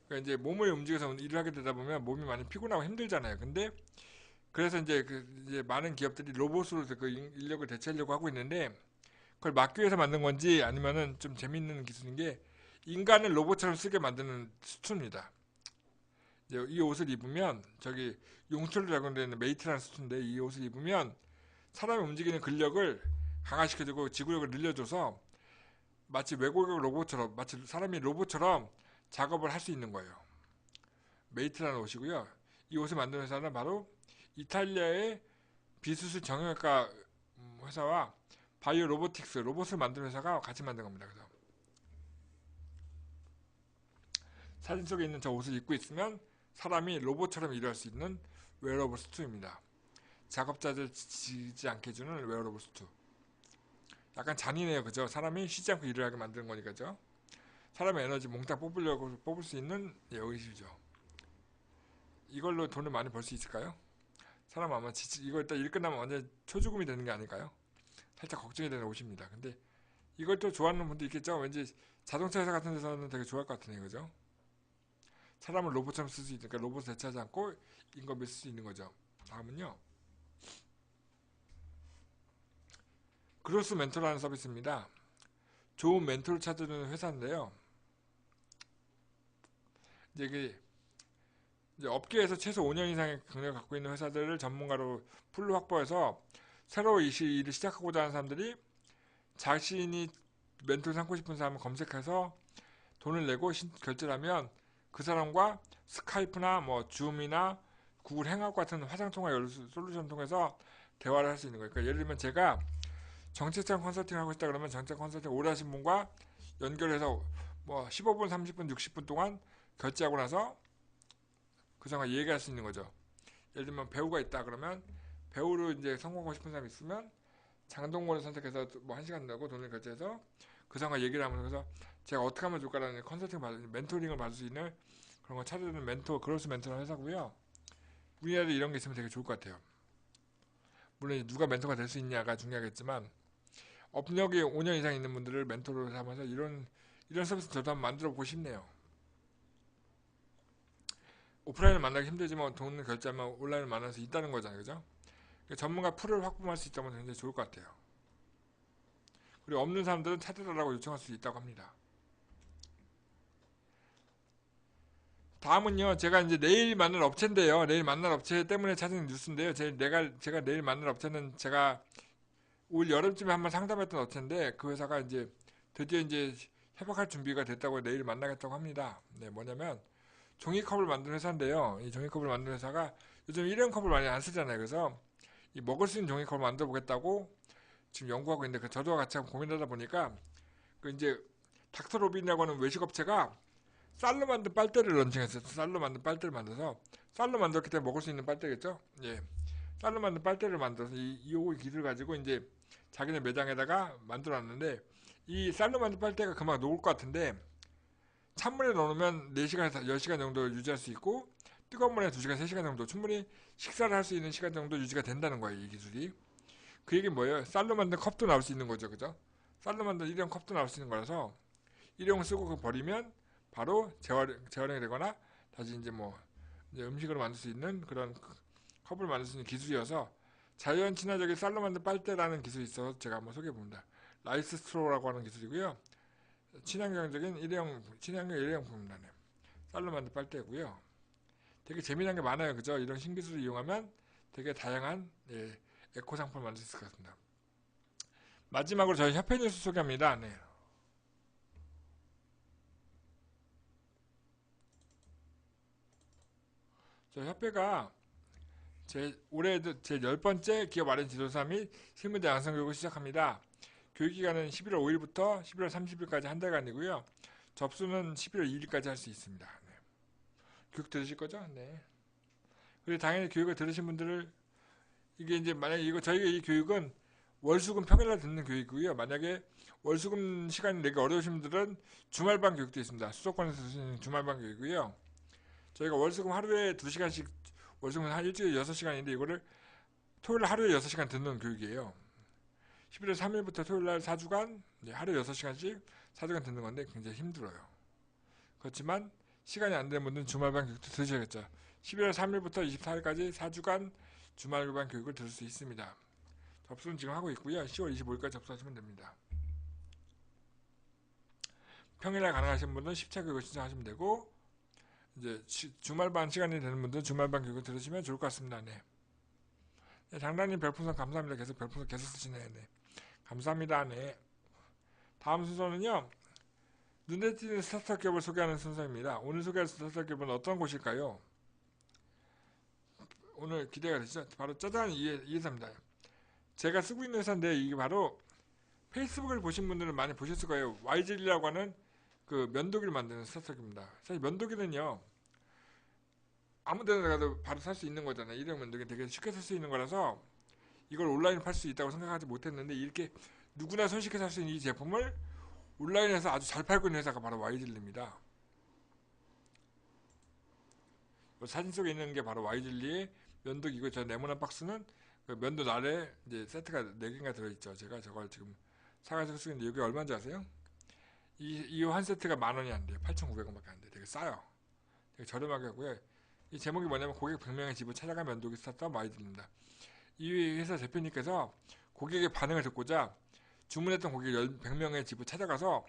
그 이제 몸을 움직여서 일을 하게 되다 보면 몸이 많이 피곤하고 힘들잖아요. 근데 그래서 이제 그 이제 많은 기업들이 로봇으로 그 인력을 대체하려고 하고 있는데 그걸 막기 위해서 만든 건지 아니면은 좀 재밌는 기술인 게 인간을 로봇처럼 쓰게 만드는 수트입니다. 이제 이 옷을 입으면 저기 용출을 적용되는 메이트라는 수트인데 이 옷을 입으면 사람이 움직이는 근력을 강화시켜주고 지구력을 늘려줘서 마치 외국의 로봇처럼 마치 사람이 로봇처럼 작업을 할 수 있는 거예요. 메이트라는 옷이고요. 이 옷을 만드는 회사는 바로 이탈리아의 비수술 정형외과 회사와 바이오 로보틱스 로봇을 만드는 회사가 같이 만든 겁니다. 그래서 사진 속에 있는 저 옷을 입고 있으면 사람이 로봇처럼 일할 수 있는 웨어러블 수트입니다. 작업자들 지치지 않게 해주는 웨어러블 수트. 약간 잔인해요, 그죠? 사람이 쉬지 않고 일을 하게 만드는 거니까죠. 사람의 에너지 몽땅 뽑으려고 뽑을 수 있는 의식이죠. 이걸로 돈을 많이 벌 수 있을까요? 사람 아마 이거 일단 일 끝나면 완전 초죽음이 되는 게 아닐까요? 살짝 걱정이 되는 옷입니다. 근데 이걸 또 좋아하는 분도 있겠죠? 왠지 자동차 회사 같은 데서는 되게 좋아할 것 같으네요, 그죠? 사람을 로봇처럼 쓸 수 있으니까 로봇을 대체하지 않고 인건비를 쓸 수 있는 거죠. 다음은요. 그로스 멘토라는 서비스입니다. 좋은 멘토를 찾는 회사인데요. 이제 업계에서 최소 5년 이상의 경력을 갖고 있는 회사들을 전문가로 풀로 확보해서 새로 일을 시작하고자 하는 사람들이 자신이 멘토를 삼고 싶은 사람을 검색해서 돈을 내고 결제를 하면 그 사람과 스카이프나 뭐 줌이나 구글 행아웃 같은 화상통화 솔루션 통해서 대화를 할 수 있는 거예요. 그러니까 예를 들면 제가 정책적 컨설팅을 하고 싶다 그러면 정책 컨설팅 오래 하신 분과 연결해서 뭐 15분, 30분, 60분 동안 결제하고 나서 그 사람과 얘기할 수 있는 거죠. 예를 들면 배우가 있다 그러면 배우로 이제 성공하고 싶은 사람이 있으면 장동건을 선택해서 뭐 1시간 내고 돈을 결제해서 그 사람과 얘기를 하면서 제가 어떻게 하면 좋을까라는 컨설팅 멘토링을 받을 수 있는 그런 거 찾아주는 그로스 멘토라는 회사고요. 우리나라도 이런 게 있으면 되게 좋을 것 같아요. 물론 누가 멘토가 될 수 있냐가 중요하겠지만 업력이 5년 이상 있는 분들을 멘토로 삼아서 이런 서비스 저도 한번 만들어 보고 싶네요. 오프라인을 만나기 힘들지만 돈을 결제하면 온라인을 만날 수 있다는 거잖아요, 그죠? 전문가 풀을 확보할 수 있다면 굉장히 좋을 것 같아요. 그리고 없는 사람들은 찾아달라고 요청할 수 있다고 합니다. 다음은요, 제가 이제 내일 만날 업체인데요. 내일 만날 업체 때문에 찾은 뉴스인데요. 제가 내일 만날 업체는 제가 올 여름쯤에 한번 상담했던 업체인데 그 회사가 이제 드디어 이제 협약할 준비가 됐다고 내일 만나겠다고 합니다. 네, 뭐냐면 종이컵을 만드는 회사인데요. 이 종이컵을 만드는 회사가 요즘 일회용 컵을 많이 안 쓰잖아요. 그래서 이 먹을 수 있는 종이컵을 만들어 보겠다고 지금 연구하고 있는데 저도 같이 한번 고민하다 보니까 그 이제 닥터로빈이라고 하는 외식 업체가 쌀로 만든 빨대를 런칭했어요. 쌀로 만든 빨대를 만들어서 쌀로 만들었기 때문에 먹을 수 있는 빨대겠죠? 예. 쌀로 만든 빨대를 만들어서 이 기술을 가지고 이제 자기네 매장에다가 만들어 놨는데 이 쌀로 만든 빨대가 금방 녹을 것 같은데 찬물에 넣으면 4시간에서 10시간 정도 유지할 수 있고 뜨거운 물에 2시간, 3시간 정도 충분히 식사를 할 수 있는 시간 정도 유지가 된다는 거예요. 이 기술이. 그 얘기는 뭐예요? 쌀로 만든 컵도 나올 수 있는 거죠. 그죠? 쌀로 만든 일회용 컵도 나올 수 있는 거라서 일회용 쓰고 그거 버리면 바로 재활용이 되거나 다시 이제 뭐 이제 음식으로 만들 수 있는 그런 컵을 만들 수 있는 기술이어서 자연 친화적인 쌀로 만든 빨대라는 기술이 있어서 제가 한번 소개해 봅니다. 라이스 스트로라고 하는 기술이고요. 친환경적인 친환경 일회용품입니다. 네. 쌀로 만든 빨대고요. 되게 재미난 게 많아요. 그죠? 이런 신기술을 이용하면 되게 다양한 에코 상품을 만들 수 있을 것 같습니다. 마지막으로 저희 협회 뉴스 소개합니다. 네. 저희 협회가 올해 제 10번째 기업 RN 지도사 및 실무자 양성 교육을 시작합니다. 교육기간은 11월 5일부터 11월 30일까지 한 달간이고요. 접수는 11월 2일까지 할 수 있습니다. 네. 교육 들으실 거죠? 네. 그리고 당연히 교육을 들으신 분들을 이게 이제 만약에 저희가 이 교육은 월수금 평일날 듣는 교육이고요. 만약에 월수금 시간이 내기 어려우신 분들은 주말반 교육도 있습니다. 수도권에서 드시는 주말반 교육이고요. 저희가 월수금 하루에 2시간씩 월수금 한 일주일에 6시간인데 이거를 토요일 하루에 6시간 듣는 교육이에요. 11월 3일부터 토요일날 4주간 하루 6시간씩 4주간 듣는 건데 굉장히 힘들어요. 그렇지만 시간이 안 되는 분들은 주말반 교육도 들으셔야겠죠. 11월 3일부터 24일까지 4주간 주말반 교육을 들을 수 있습니다. 접수는 지금 하고 있고요. 10월 25일까지 접수하시면 됩니다. 평일날 가능하신 분들은 10차 교육을 신청하시면 되고, 이제 주말반 시간이 되는 분들은 주말반 교육을 들으시면 좋을 것 같습니다. 네. 네, 장단님 별풍선 감사합니다. 계속 별풍선 계속 쓰시네요. 네. 감사합니다. 네. 다음 순서는요. 눈에 띄는 스타트업 기업을 소개하는 순서입니다. 오늘 소개할 스타트업 기업은 어떤 곳일까요? 오늘 기대가 되시죠? 바로 짜잔 이 회사입니다. 제가 쓰고 있는 회사인데 이게 바로 페이스북을 보신 분들은 많이 보셨을 거예요. YG라고 하는 그 면도기를 만드는 스타트업입니다. 사실 면도기는요. 아무 데나 가도 바로 살 수 있는 거잖아요. 일회용 면도기 되게 쉽게 살 수 있는 거라서 이걸 온라인에 팔 수 있다고 생각하지 못했는데 이렇게 누구나 손쉽게 살 수 있는 이 제품을 온라인에서 아주 잘 팔고 있는 회사가 바로 YG입니다. 사진 속에 있는 게 바로 YG의 면도기고 저 네모난 박스는 그 면도 날에 이제 세트가 4개가 들어있죠. 제가 저걸 지금 사가지고 쓰고 있는데 이게 얼마인지 아세요? 이 한 세트가 10,000원이 안 돼요. 8,900원밖에 안 돼요. 되게 싸요. 되게 저렴하게 하고요. 이 제목이 뭐냐면 고객 100명의 집을 찾아가 면도기 스타트업 YG입니다. 이 회사 대표님께서 고객의 반응을 듣고자 주문했던 고객 100명의 집을 찾아가서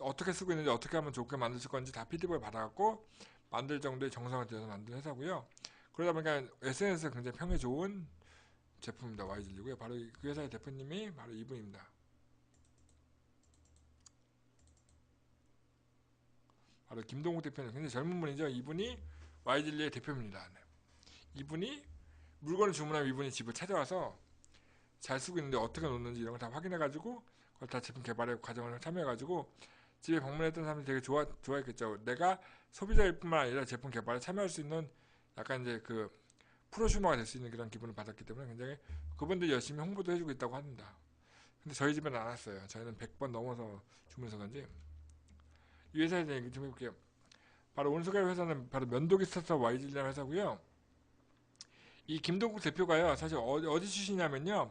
어떻게 쓰고 있는지 어떻게 하면 좋게 만드실 건지 다 피드백을 받아갖고 만들 정도의 정성을 들여서 만든 회사고요. 그러다 보니까 SNS에 굉장히 평이 좋은 제품입니다. YG이고요. 바로 그 회사의 대표님이 바로 이분입니다. 바로 김동욱 대표님. 굉장히 젊은 분이죠. 이분이 YG의 대표입니다. 네. 이분이 물건을 주문하면 이분이 집을 찾아와서 잘 쓰고 있는데 어떻게 놓는지 이런 걸 다 확인해가지고 그걸 다 제품 개발의 과정을 참여해가지고 집에 방문했던 사람들이 되게 좋아했겠죠. 내가 소비자일 뿐만 아니라 제품 개발에 참여할 수 있는 약간 이제 그 프로슈머가 될 수 있는 그런 기분을 받았기 때문에 굉장히 그분들 열심히 홍보도 해주고 있다고 합니다. 근데 저희 집에는 안 왔어요. 저희는 100번 넘어서 주문해서 그런지. 이 회사에 대해 얘기 좀 해볼게요. 바로 오늘 소개할 회사는 바로 면도기 스타트업 YG라는 회사고요. 이 김동국 대표가요. 사실 어디 출신이냐면요.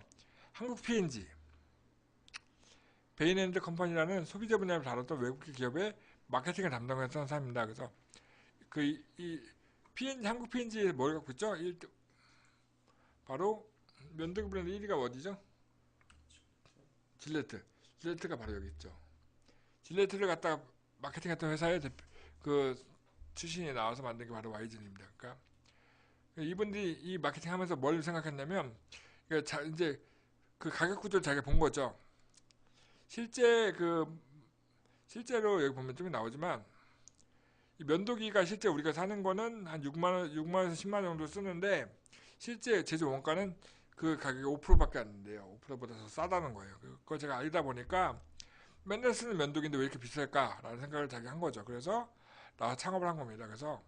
한국 P&G 베인앤드 컴퍼니라는 소비자 분야를 다뤘던 외국 기업의 마케팅을 담당했던 사람입니다. 그래서 한국 P&G에 뭘 갖고 있죠? 바로 면도기 브랜드 1위가 어디죠? 질레트가 바로 여기 있죠. 질레트를 갖다가 마케팅했던 회사의 그 출신이 나와서 만든 게 바로 YG입니다. 그러니까 이분들이 이 마케팅 하면서 뭘 생각했냐면 이제 그 가격 구조를 자기가 본 거죠. 실제로 여기 보면 좀 나오지만 이 면도기가 실제 우리가 사는 거는 한 6만원에서 10만원 정도 쓰는데 실제 제조 원가는 그 가격이 5%밖에 안 돼요. 5%보다 더 싸다는 거예요. 그걸 제가 알다 보니까 맨날 쓰는 면도기인데 왜 이렇게 비쌀까? 라는 생각을 자기가 한 거죠. 그래서 나와서 창업을 한 겁니다. 그래서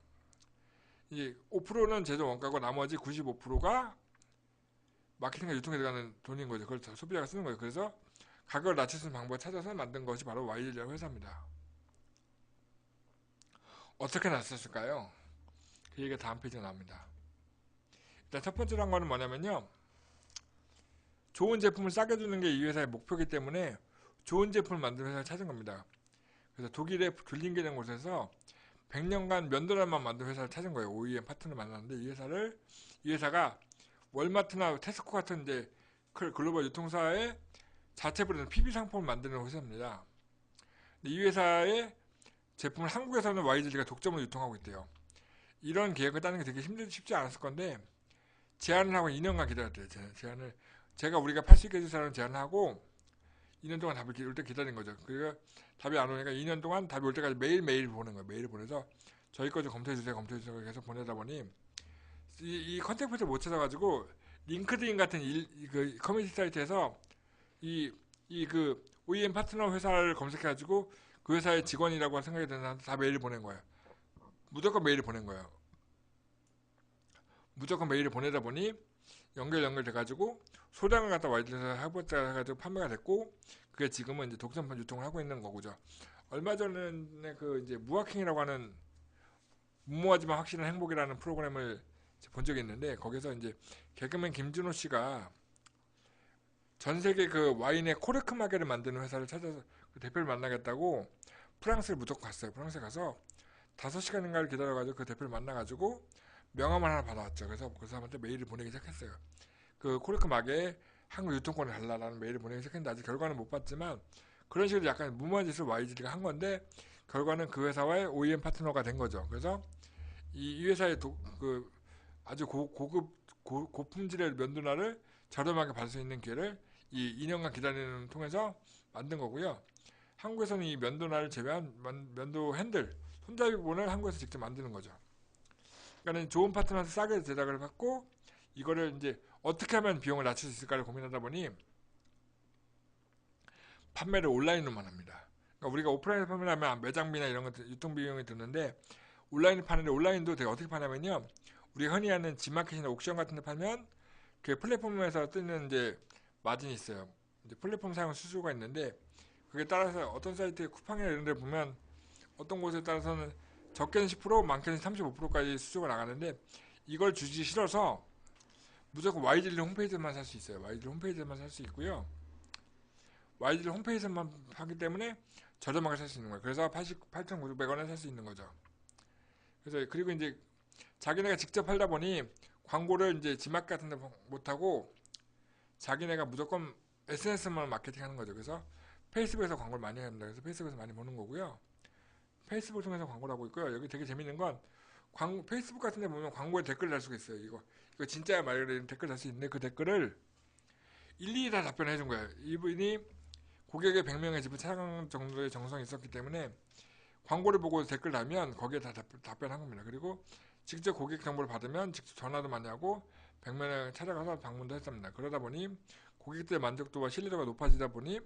이 5%는 제조 원가고 나머지 95%가 마케팅과 유통에 들어가는 돈인 거죠. 그걸 소비자가 쓰는 거예요. 그래서 가격을 낮출 수 있는 방법을 찾아서 만든 것이 바로 YG라는 회사입니다. 어떻게 났었을까요? 그 얘기가 다음 페이지에 나옵니다. 일단 첫 번째로 한 거는 뭐냐면요. 좋은 제품을 싸게 주는 게 이 회사의 목표이기 때문에 좋은 제품을 만드는 회사를 찾은 겁니다. 그래서 독일의 듈링게라는 곳에서 100년간 면도날만 만든 회사를 찾은 거예요. OEM 파트너를 만났는데 이 회사가 월마트나 테스코 같은 이제 글로벌 유통사의 자체 브랜드 PB 상품을 만드는 회사입니다. 이 회사의 제품을 한국에서는 YG가 독점으로 유통하고 있대요. 이런 계획을 따는 게 되게 쉽지 않았을 건데 제안을 하고 2년간 기다렸대요. 제가 우리가 80개 주사는 제안을 하고 2년 동안 답을 올 때 기다린 거죠. 그리고 답이 안 오니까 2년 동안 답이 올 때까지 매일 보는 거예요. 매일 보내서 저희 거 좀 검토해주세요. 계속 보내다 보니 이 컨택트를 못 찾아가지고 링크드인 같은 그 커뮤니티 사이트에서 그 OEM 파트너 회사를 검색해가지고 그 회사의 직원이라고 생각이 드는 사람한테 다 메일을 보낸 거예요. 무조건 메일을 보낸 거예요. 무조건 메일을 보내다 보니 연결돼가지고 소량을 갖다 YG에서 해보자 해가지고 판매가 됐고 그게 지금은 이제 독점판 유통을 하고 있는 거고죠. 얼마 전에 그 이제 무화킹이라고 하는 무모하지만 확실한 행복이라는 프로그램을 본 적이 있는데 거기서 이제 개그맨 김준호 씨가 전 세계 그 와인의 코르크 마개를 만드는 회사를 찾아서 그 대표를 만나겠다고 프랑스를 무조건 갔어요. 프랑스에 가서 5시간인가를 기다려가지고 그 대표를 만나가지고 명함을 하나 받아왔죠. 그래서 그 사람한테 메일을 보내기 시작했어요. 그 코르크 마개에 한국 유통권을 달라라는 메일을 보내기 시작했는데 아직 결과는 못 봤지만 그런 식으로 약간 무모한 짓을 YG가 한 건데 결과는 그 회사와의 OEM 파트너가 된 거죠. 그래서 이 회사의 그 아주 고급 고품질의 면도날을 저렴하게 받을 수 있는 기회를 이 2년간 기다리는 통해서 만든 거고요. 한국에서는 이 면도날을 제외한 면도 핸들, 손잡이본을 한국에서 직접 만드는 거죠. 그러니까 좋은 파트너한테 싸게 제작을 받고 이거를 이제 어떻게 하면 비용을 낮출 수 있을까를 고민하다 보니 판매를 온라인으로만 합니다. 그러니까 우리가 오프라인에서 판매를 하면 매장비나 이런 것 유통 비용이 드는데 온라인을 파는데 온라인도 되게 어떻게 파냐면요. 우리가 흔히 하는 지마켓이나 옥션 같은 데 파면 그 플랫폼에서 뜨는 이제 마진이 있어요. 이제 플랫폼 사용 수수료가 있는데 그게 따라서 어떤 사이트에 쿠팡이나 이런 데 보면 어떤 곳에 따라서는 적게는 10% 많게는 35%까지 수수료가 나가는데 이걸 주기 싫어서 무조건 YG리 홈페이지만 살 수 있어요. YG리 홈페이지만 살 수 있고요. YG리 홈페이지만 하기 때문에 저렴하게 살 수 있는 거예요. 그래서 88,900원에 살 수 있는 거죠. 그래서 그리고 이제 자기네가 직접 팔다 보니 광고를 이제 지막 같은 데 못하고 자기네가 무조건 SNS만 마케팅 하는 거죠. 그래서 페이스북에서 광고를 많이 합니다. 그래서 페이스북에서 많이 보는 거고요. 페이스북을 통해서 광고를 하고 있고요. 여기 되게 재밌는 건 페이스북 같은 데 보면 광고에 댓글 달 수가 있어요. 이거 진짜야 말이야 댓글 달 수 있는데 그 댓글을 일일이 다 답변해 준 거예요. 이분이 고객의 100명의 집을 찾아가는 정도의 정성이 있었기 때문에 광고를 보고 댓글 달면 거기에 다 답변한 겁니다. 그리고 직접 고객 정보를 받으면 직접 전화도 많이 하고 100명을 찾아가서 방문도 했습니다. 그러다 보니 고객들의 만족도와 신뢰도가 높아지다 보니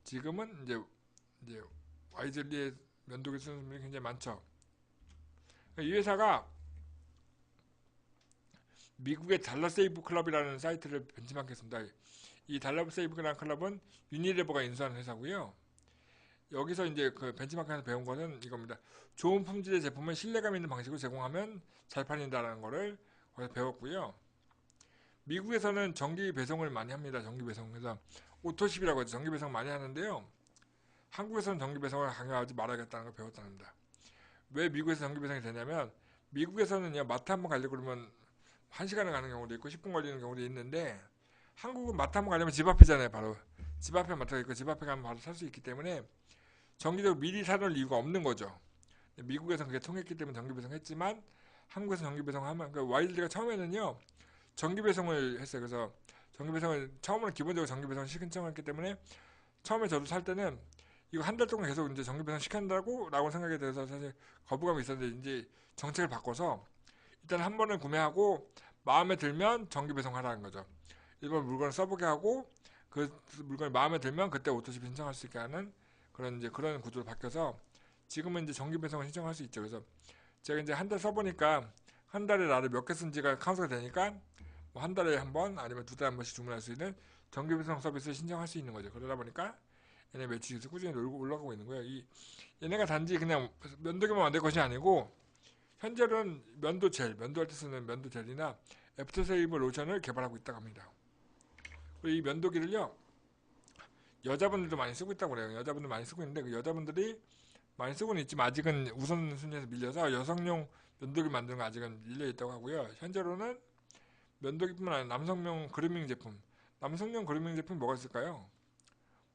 지금은 이제 와이즐리의 면도기 쓰는 분들이 굉장히 많죠. 이 회사가 미국의 달러세이브 클럽이라는 사이트를 벤치마크했습니다. 이 달러세이브라는 클럽은 유니레버가 인수하는 회사고요. 여기서 이제 그 벤치마크에서 배운 것은 이겁니다. 좋은 품질의 제품을 신뢰감 있는 방식으로 제공하면 잘 팔린다는 거를 거기서 배웠고요. 미국에서는 정기 배송을 많이 합니다. 정기 배송. 그래서 오토십이라고 해서 정기 배송 많이 하는데요. 한국에서는 정기 배송을 강요하지 말아야겠다는 걸 배웠답니다. 왜 미국에서 정기 배송이 되냐면 미국에서는요 마트 한번 가려고 그러면 1시간을 가는 경우도 있고 10분 걸리는 경우도 있는데 한국은 마트 한번 가려면 집 앞이잖아요. 바로 집 앞에 마트가 있고 집 앞에 가면 바로 살 수 있기 때문에 정기적으로 미리 사놓을 이유가 없는 거죠. 미국에서는 그게 통했기 때문에 정기 배송했지만 한국에서 정기 배송하면 그 와일드가 처음에는요 정기 배송을 했어요. 그래서 정기 배송을 처음으로 기본적으로 정기 배송을 신청했기 때문에 처음에 저도 살 때는 이거 한 달 동안 계속 이제 정기 배송 시킨다고 라고 생각이 들어서 사실 거부감이 있었는데 이제 정책을 바꿔서 일단 한 번은 구매하고 마음에 들면 정기 배송하라는 거죠. 일본 물건을 써보게 하고 그 물건이 마음에 들면 그때 오토십 신청할 수 있게 하는 그런 구조로 바뀌어서 지금은 이제 정기 배송을 신청할 수 있죠. 그래서 제가 이제 한 달 써보니까 한 달에 나를 몇 개 쓴지가 카운트가 되니까 뭐 한 달에 한 번 아니면 두 달에 한 번씩 주문할 수 있는 정기 배송 서비스를 신청할 수 있는 거죠. 그러다 보니까 얘네 매출이 꾸준히 올라가고 있는 거예요. 얘네가 단지 그냥 면도기만 만들 것이 아니고 현재는 면도할 때 쓰는 면도젤이나 애프터세이브 로션을 개발하고 있다고 합니다. 그리고 이 면도기를요 여자분들도 많이 쓰고 있다고 그래요. 여자분들 많이 쓰고 있는데 그 여자분들이 많이 쓰고는 있지만 아직은 우선순위에서 밀려서 여성용 면도기 만드는 거 아직은 밀려 있다고 하고요. 현재로는 면도기뿐만 아니라 남성용 그루밍 제품, 남성용 그루밍 제품 뭐가 있을까요?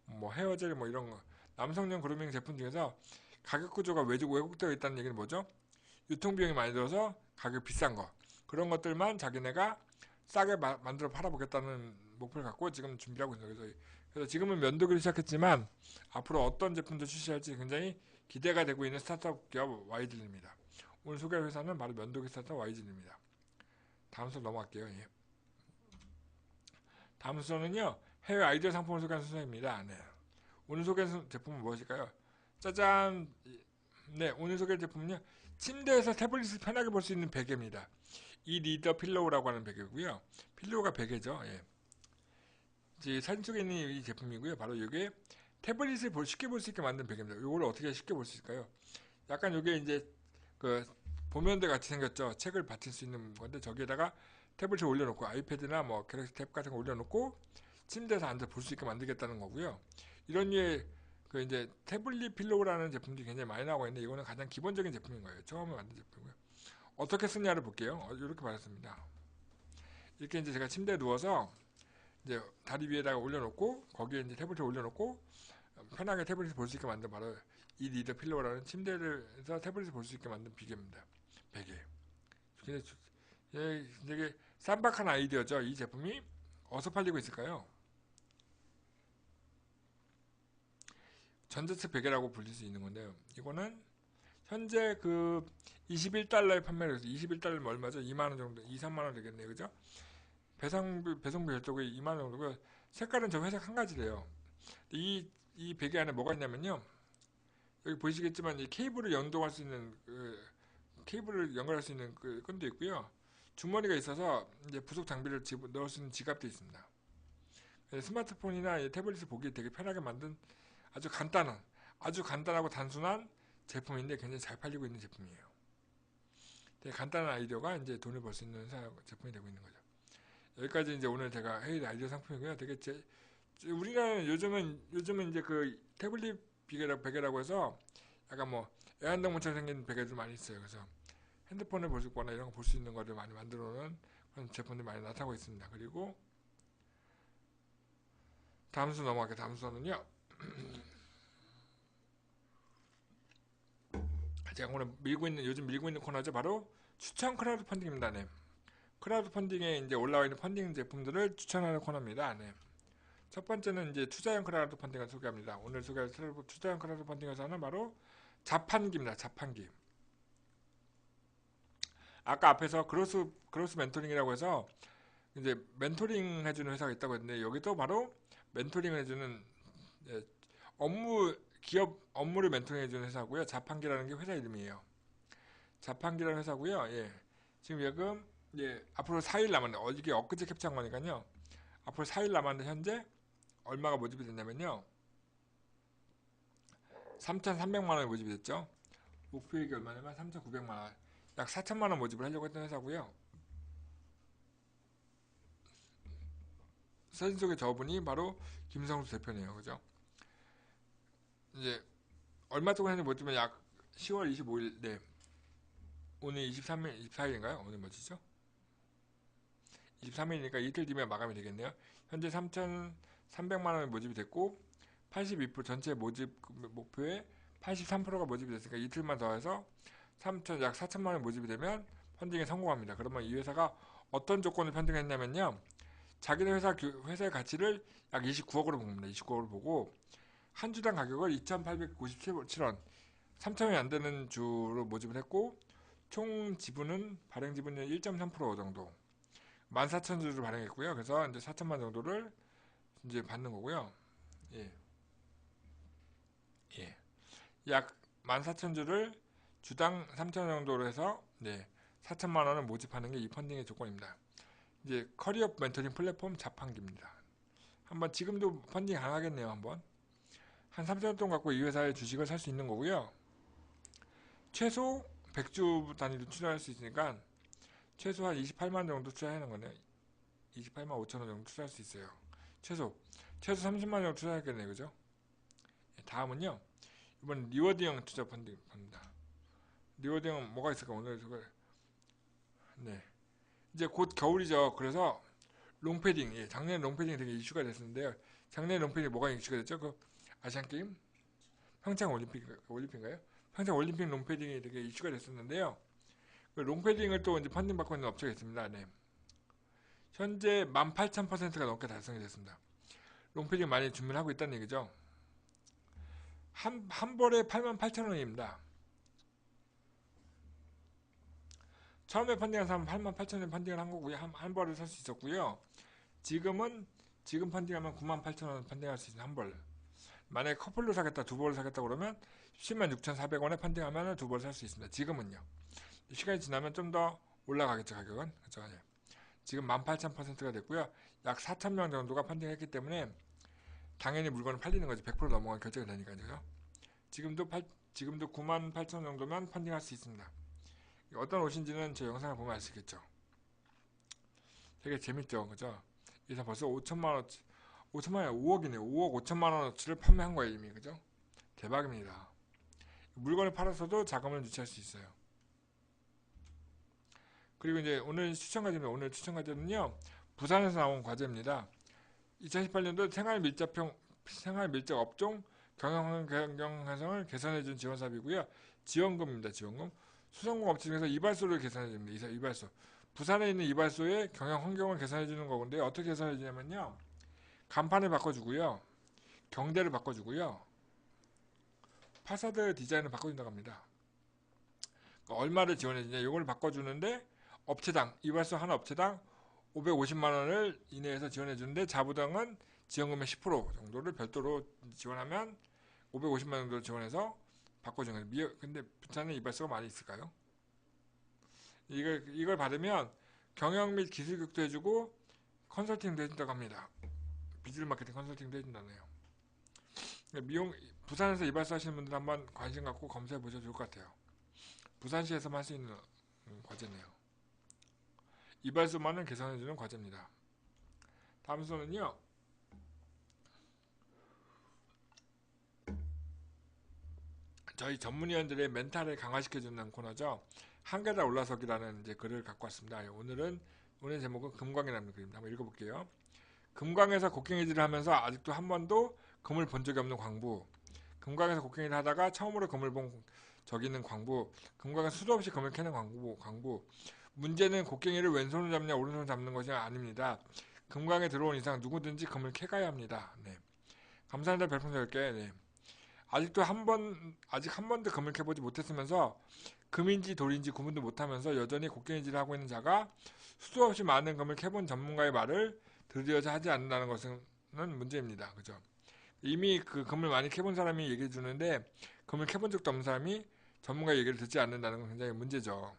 뭐 헤어젤 뭐 이런 거. 남성용 그루밍 제품 중에서 가격 구조가 왜곡되어 있다는 얘기는 뭐죠? 유통비용이 많이 들어서 가격 비싼 거. 그런 것들만 자기네가 싸게 만들어 팔아보겠다는 목표를 갖고 지금 준비하고 있는 거예요. 그래서 지금은 면도기를 시작했지만 앞으로 어떤 제품도 출시할지 굉장히 기대가 되고 있는 스타트업 기업 YG입니다. 오늘 소개할 회사는 바로 면도기 스타트업 YG입니다. 다음 순서 넘어갈게요. 예. 다음 순서는요. 해외 아이디어 상품을 소개하는 순서입니다. 네. 오늘 소개할 제품은 무엇일까요? 짜잔! 네, 오늘 소개할 제품은요. 침대에서 태블릿을 편하게 볼 수 있는 베개입니다. 이 리더 필로우라고 하는 베개고요. 필로우가 베개죠. 예. 이제 사진 속에 있는 이 제품이고요. 바로 이게 태블릿을 쉽게 볼 수 있게 만든 베개입니다. 이걸 어떻게 쉽게 볼 수 있을까요? 약간 이게 이제 그 보면대 같이 생겼죠. 책을 받칠 수 있는 건데 저기에다가 태블릿을 올려놓고 아이패드나 뭐 갤럭시 탭 같은 거 올려놓고 침대에서 앉아 볼 수 있게 만들겠다는 거고요. 이런 류의 그 이제 태블릿 필로우라는 제품들이 굉장히 많이 나오고 있는데 이거는 가장 기본적인 제품인 거예요. 처음에 만든 제품이고요. 어떻게 쓰냐를 볼게요. 이렇게 받았습니다. 이렇게 이제 제가 침대에 누워서 이제 다리 위에다가 올려놓고 거기에 이제 태블릿을 올려놓고 편하게 태블릿을 볼 수 있게 만든 바로 이 리더 필로우라는 침대에서 태블릿을 볼 수 있게 만든 비계입니다. 베개. 되게 쌈박한 아이디어죠. 이 제품이 어디서 팔리고 있을까요? 전자책 베개라고 불릴 수 있는 건데요. 이거는 현재 그 21달러에 판매를 해서 21달러면 얼마죠? 2만원 정도, 2, 3만원 되겠네요. 그죠? 배송비 별도고 2만원 정도고요. 색깔은 저 회색 한 가지래요. 이 베개 안에 뭐가 있냐면요. 여기 보시겠지만 이 케이블을 연동할 수 있는 케이블을 연결할 수 있는 그 끈도 있고요. 주머니가 있어서 이제 부속 장비를 넣을 수 있는 지갑도 있습니다. 스마트폰이나 태블릿을 보기 되게 편하게 만든 아주 간단하고 단순한 제품인데 굉장히 잘 팔리고 있는 제품이에요. 되게 간단한 아이디어가 이제 돈을 벌 수 있는 제품이 되고 있는 거죠. 여기까지 이제 오늘 제가 해일 아이디어 상품이고요. 우리나라는 요즘은 이제 그 태블릿 베개라고 해서 약간 뭐 애완동물처럼 생긴 베개들 많이 있어요. 그래서 핸드폰을 볼 수 있거나 이런 거 볼 수 있는 거를 많이 만들어 놓은 그런 제품들이 많이 나타나고 있습니다. 그리고 다음 수 넘어갈게요. 다음 수는요. 제가 오늘 요즘 밀고 있는 코너죠. 바로 추천 크라우드 펀딩입니다. 네. 크라우드 펀딩에 이제 올라와 있는 펀딩 제품들을 추천하는 코너입니다. 네. 첫 번째는 이제 투자형 크라우드 펀딩을 소개합니다. 오늘 소개할 투자형 크라우드 펀딩에서는 바로 자판기입니다. 자판기. 아까 앞에서 그로스 멘토링이라고 해서 이제 멘토링 해주는 회사가 있다고 했는데 여기도 바로 멘토링을 해주는 기업 업무를 멘토링 해주는 회사고요. 자판기라는 게 회사 이름이에요. 자판기라는 회사고요. 예. 지금 앞으로 4일 남았는데 이게 엊그제 캡처한 거니까요. 앞으로 4일 남았는데 현재 얼마가 모집이 됐냐면요. 3,300만 원이 모집이 됐죠. 목표액이 얼마냐면 3,900만 원. 약 4천만 원 모집을 하려고 했던 회사고요. 사진 속의 저분이 바로 김성수 대표네요. 그죠? 이제 얼마 동안 했는지 모르지만 약 10월 25일 네. 오늘 23일, 24일인가요? 오늘 뭐지죠? 23일이니까 이틀 뒤면 마감이 되겠네요. 현재 3,300만 원이 모집이 됐고 82% 전체 모집 목표의 83%가 모집이 됐으니까 이틀만 더 해서 약 4천만 원 모집이 되면 펀딩에 성공합니다. 그러면 이 회사가 어떤 조건을 펀딩했냐면요. 자기네 회사의 가치를 약 29억으로 봅니다. 29억으로 보고 한 주당 가격을 2,897원 3천원이 안 되는 주로 모집을 했고 총 지분은 발행 지분이 1.3% 정도 14,000주를 발행했고요. 그래서 이제 4천만 정도를 이제 받는 거고요. 예. 예. 약 14,000주를 주당 3천원 정도로 해서 네. 4천만 원을 모집하는 게 이 펀딩의 조건입니다. 이제 커리어 멘토링 플랫폼 자판기입니다. 한번 지금도 펀딩 가능하겠네요. 한 3천원 돈 갖고 이 회사의 주식을 살 수 있는 거고요. 최소 100주 단위로 투자할 수 있으니까 최소한 28만 정도 투자하는 거네요. 28만 5천원 정도 투자할 수 있어요. 최소 30만 정도 투자하겠네요. 그죠? 다음은요. 이번 리워드형 투자 펀딩입니다. 리워드형 뭐가 있을까? 오늘 저걸 네. 이제 곧 겨울이죠. 그래서 롱패딩, 작년에 롱패딩이 되게 이슈가 됐었는데요. 작년에 롱패딩이 뭐가 이슈가 됐죠? 그 아시안게임? 평창 올림픽인가요? 평창 올림픽 롱패딩이 되게 이슈가 됐었는데요. 그 롱패딩을 또 이제 펀딩 받고 있는 업체가 있습니다. 네. 현재 18,000%가 넘게 달성이 됐습니다. 롱패딩 많이 주문을 하고 있다는 얘기죠. 한 벌에 88,000원입니다. 처음에 펀딩한 사람은 88,000원 펀딩을 한 거고요. 한 벌을 살 수 있었고요. 지금 펀딩하면 98,000원 펀딩할 수 있는 한 벌. 만약에 커플로 사겠다, 두 벌을 사겠다 그러면 106,400원에 펀딩하면 두 벌을 살 수 있습니다. 지금은요. 시간이 지나면 좀 더 올라가겠죠, 가격은. 그렇죠? 예. 지금 18,000%가 됐고요. 약 4,000명 정도가 펀딩했기 때문에 당연히 물건은 팔리는 거지. 100% 넘어간 결제가 되니까요. 지금도 98,000 정도면 펀딩할 수 있습니다. 어떤 옷인지는 제 영상을 보면 아시겠죠. 되게 재밌죠, 그죠? 그래서 벌써 5천만 원, 5천만 원, 5억이네요. 5억 5천만 원어치를 판매한 거예요, 이미. 그죠? 대박입니다. 물건을 팔아서도 자금을 유치할 수 있어요. 그리고 이제 오늘 추천 과제입니다. 오늘 추천 과제는요, 부산에서 나온 과제입니다. 2018년도 생활 밀접 업종 경영 활성을 개선해준 지원 사업이고요. 지원금입니다. 지원금. 수성공 업체 중에서 이발소를 개선해줍니다. 이발소. 부산에 있는 이발소의 경영 환경을 개선해주는 거건데 어떻게 개선해주냐면요. 간판을 바꿔주고요. 경대를 바꿔주고요. 파사드 디자인을 바꿔준다고 합니다. 그러니까 얼마를 지원해주냐. 이걸 바꿔주는데 업체당, 이발소 한 업체당 550만 원을 이내에서 지원해주는데 자부담은 지원금의 10% 정도를 별도로 지원하면 550만 원 정도 지원해서 바꿔주는 거예요. 근데 부산에 이발소가 많이 있을까요? 이걸 받으면 경영 및 기술 교육도 해주고 컨설팅도 해준다고 합니다. 비즈니스 마케팅 컨설팅도 해준다네요. 부산에서 이발소 하시는 분들 한번 관심 갖고 검색해 보셔도 좋을 것 같아요. 부산시에서만 할 수 있는 과제네요. 이발소만을 개선해주는 과제입니다. 다음 순서는요. 저희 전문위원들의 멘탈을 강화시켜주는 코너죠. 한 계단 올라서기라는 이제 글을 갖고 왔습니다. 오늘 제목은 금광이라는 글입니다. 한번 읽어볼게요. 금광에서 곡괭이질을 하면서 아직도 한 번도 금을 본 적이 없는 광부. 금광에서 곡괭이를 하다가 처음으로 금을 본 적이 있는 광부. 금광에 수도 없이 금을 캐는 광부. 문제는 곡괭이를 왼손으로 잡냐 오른손으로 잡는 것이 아닙니다. 금광에 들어온 이상 누구든지 금을 캐가야 합니다. 네. 감사합니다. 별풍선 10개. 네. 아직 한 번도 금을 캐보지 못했으면서 금인지 돌인지 구분도 못하면서 여전히 곡괭이질을 하고 있는 자가 수도 없이 많은 금을 캐본 전문가의 말을 들으려자 하지 않는다는 것은 문제입니다. 그죠? 이미 그 금을 많이 캐본 사람이 얘기해 주는데 금을 캐본 적도 없는 사람이 전문가의 얘기를 듣지 않는다는 건 굉장히 문제죠.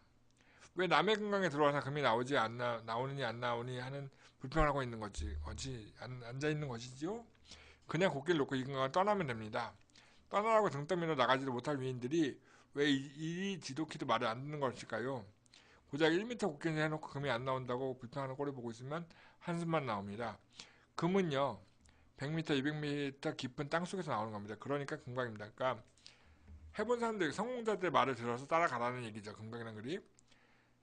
왜 남의 금강에 들어와서 금이 나오느니 안 나오니 하는 불평을 하고 있는 거지. 앉아 있는 것이지요? 그냥 곡기를 놓고 이 금강을 떠나면 됩니다. 떠나라고 등 떠밀어 나가지도 못할 위인들이 왜 이리 지독히도 말을 안 듣는 것일까요? 고작 1m 곡괭이 해놓고 금이 안 나온다고 불평하는 꼴을 보고 있으면 한숨만 나옵니다. 금은요 100m, 200m 깊은 땅속에서 나오는 겁니다. 그러니까 금강입니다. 그러니까 해본 사람들, 성공자들의 말을 들어서 따라가라는 얘기죠. 금강이라는 글이.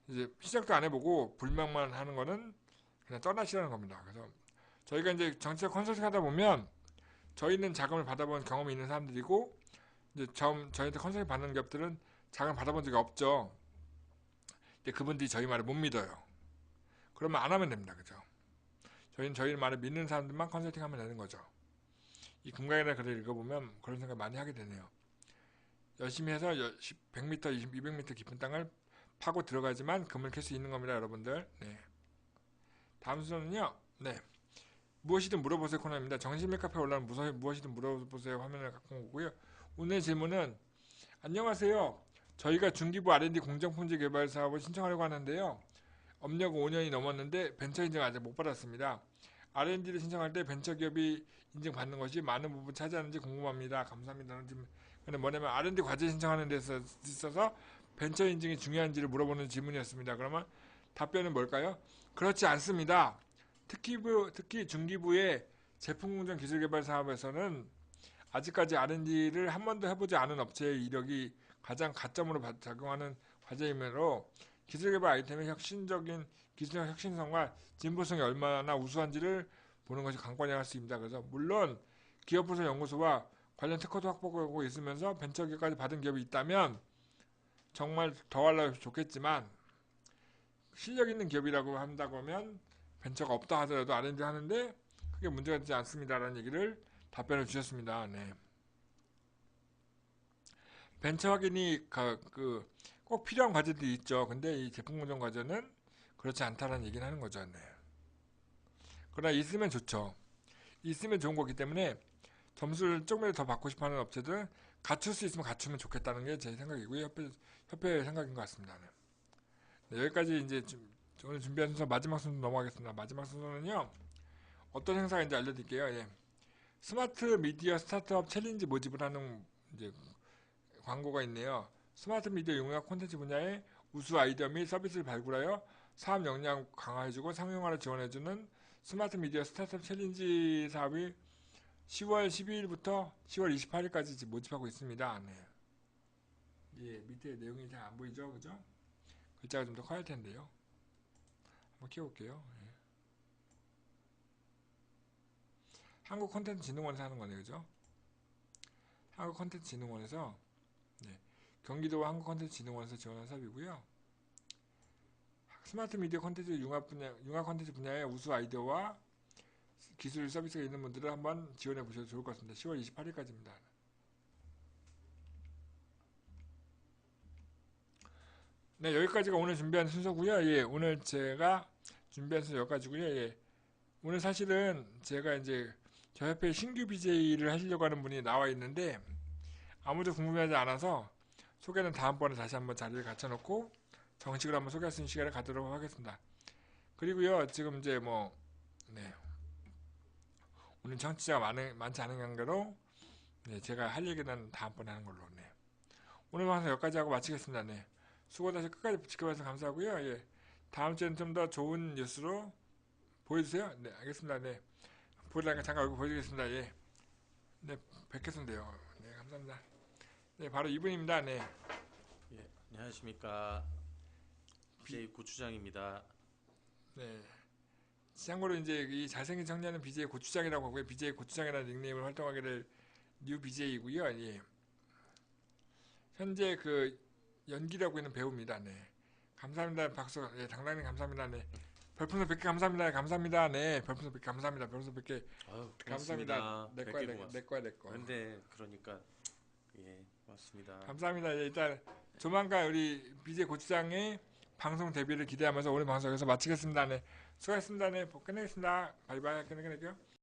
이제 시작도 안 해보고 불명만 하는 거는 그냥 떠나시라는 겁니다. 그래서 저희가 이제 정치적 컨설팅 하다 보면 저희는 자금을 받아본 경험이 있는 사람들이고 이제 저희한테 컨설팅 받는 기업들은 자금을 받아본 적이 없죠. 근데 그분들이 저희 말을 못 믿어요. 그러면 안 하면 됩니다. 그죠? 저희는 저희 말을 믿는 사람들만 컨설팅 하면 되는 거죠. 이 금강이라는 글을 읽어보면 그런 생각 많이 하게 되네요. 열심히 해서 100m, 200m 깊은 땅을 파고 들어가지만 금을 캘 수 있는 겁니다. 여러분들. 네. 다음 순서는요. 네. 무엇이든 물어보세요 코너입니다. 정신밀 카페에 올라온 무엇이든 물어보세요 화면을 갖고 오고요. 오늘 질문은 안녕하세요. 저희가 중기부 R&D 공정품질 개발 사업을 신청하려고 하는데요. 업력 5년이 넘었는데 벤처 인증 아직 못 받았습니다. R&D를 신청할 때 벤처기업이 인증받는 것이 많은 부분 차지하는지 궁금합니다. 감사합니다. 근데 뭐냐면 R&D 과제 신청하는 데 있어서 벤처 인증이 중요한지를 물어보는 질문이었습니다. 그러면 답변은 뭘까요? 그렇지 않습니다. 특히 중기부의 제품공정 기술개발 사업에서는 아직까지 R&D를 한 번도 해보지 않은 업체의 이력이 가장 가점으로 작용하는 과제이므로 기술개발 아이템의 혁신적인 기술적 혁신성과 진보성이 얼마나 우수한지를 보는 것이 관건이라 할 수 있습니다. 그래서 물론 기업부서 연구소와 관련 특허도 확보하고 있으면서 벤처기업까지 받은 기업이 있다면 정말 더 하려면 좋겠지만 실력 있는 기업이라고 한다고 하면 벤처가 없다 하더라도 R&D 하는데 크게 문제가 되지 않습니다라는 얘기를 답변을 주셨습니다. 네. 벤처 확인이 꼭 필요한 과제들이 있죠. 근데 이 제품 공정 과제는 그렇지 않다는 얘기는 하는 거죠. 네. 그러나 있으면 좋죠. 있으면 좋은 거기 때문에 점수를 조금이라도 더 받고 싶어하는 업체들은 갖출 수 있으면 갖추면 좋겠다는 게 제 생각이고요. 협회의 생각인 것 같습니다. 네. 네, 여기까지 이제 오늘 준비한 순서 마지막 순서 넘어가겠습니다. 마지막 순서는요. 어떤 행사인지 알려드릴게요. 예. 스마트 미디어 스타트업 챌린지 모집을 하는 이제 광고가 있네요. 스마트 미디어 용역 콘텐츠 분야의 우수 아이디어 및 서비스를 발굴하여 사업 역량 강화해주고 상용화를 지원해주는 스마트 미디어 스타트업 챌린지 사업이 10월 12일부터 10월 28일까지 지금 모집하고 있습니다. 네. 예, 밑에 내용이 잘 안 보이죠? 그죠? 글자가 좀 더 커야 할 텐데요. 한번 키워볼게요. 예. 한국 콘텐츠 진흥원에서 하는 거네요. 그죠? 한국 콘텐츠 진흥원에서 네. 경기도 한국 콘텐츠 진흥원에서 지원한 사업이고요. 스마트 미디어 콘텐츠 융합 콘텐츠 분야의 우수 아이디어와 기술 서비스가 있는 분들은 한번 지원해 보셔도 좋을 것 같습니다. 10월 28일까지입니다. 네, 여기까지가 오늘 준비한 순서고요. 예, 오늘 제가 준비한 순서 여기까지고요. 예, 오늘 사실은 제가 이제 저 협회 신규 BJ를 하시려고 하는 분이 나와 있는데 아무도 궁금해하지 않아서 소개는 다음번에 다시 한번 자리를 갖춰놓고 정식으로 한번 소개할 수 있는 시간을 갖도록 하겠습니다. 그리고요, 지금 이제 뭐, 네, 오늘 청취자가 많지 않은 관계로 네, 제가 할 얘기는 다음번에 하는 걸로. 네. 오늘 방송 여기까지 하고 마치겠습니다. 네. 수고 다시 끝까지 지켜봐주셔서 감사하고요. 예. 다음 주에는 좀 더 좋은 뉴스로 보여주세요. 네, 알겠습니다. 네. 보여달라니까 잠깐 얼굴 보여드리겠습니다. 예. 네, 뵙겠습니다. 네, 감사합니다. 네, 바로 이분입니다. 네. 예, 안녕하십니까. BJ 고추장입니다. 네. 참고로 이제 이 잘생긴 청년은 BJ 고추장이라고 하고요. BJ 고추장이라는 닉네임을 활동하게 될 뉴 BJ이고요. 예. 현재 그 연기를 하고 있는 배우입니다. 네. 감사합니다. 박수. 예, 당당히 감사합니다. 네. 별풍선 100개 감사합니다. 감사합니다. 네. 별풍선 100개 감사합니다. 별풍선 100개 아유, 감사합니다. 고맙습니다. 내 거야, 내 거야, 내 거. 근데 그러니까 예, 고맙습니다. 감사합니다. 예, 일단 조만간 우리 BJ 고추장의 방송 데뷔를 기대하면서 오늘 방송 여기서 마치겠습니다. 네. 수고하셨습니다. 네. 끝내겠습니다. 바이바이. 끝낼게요.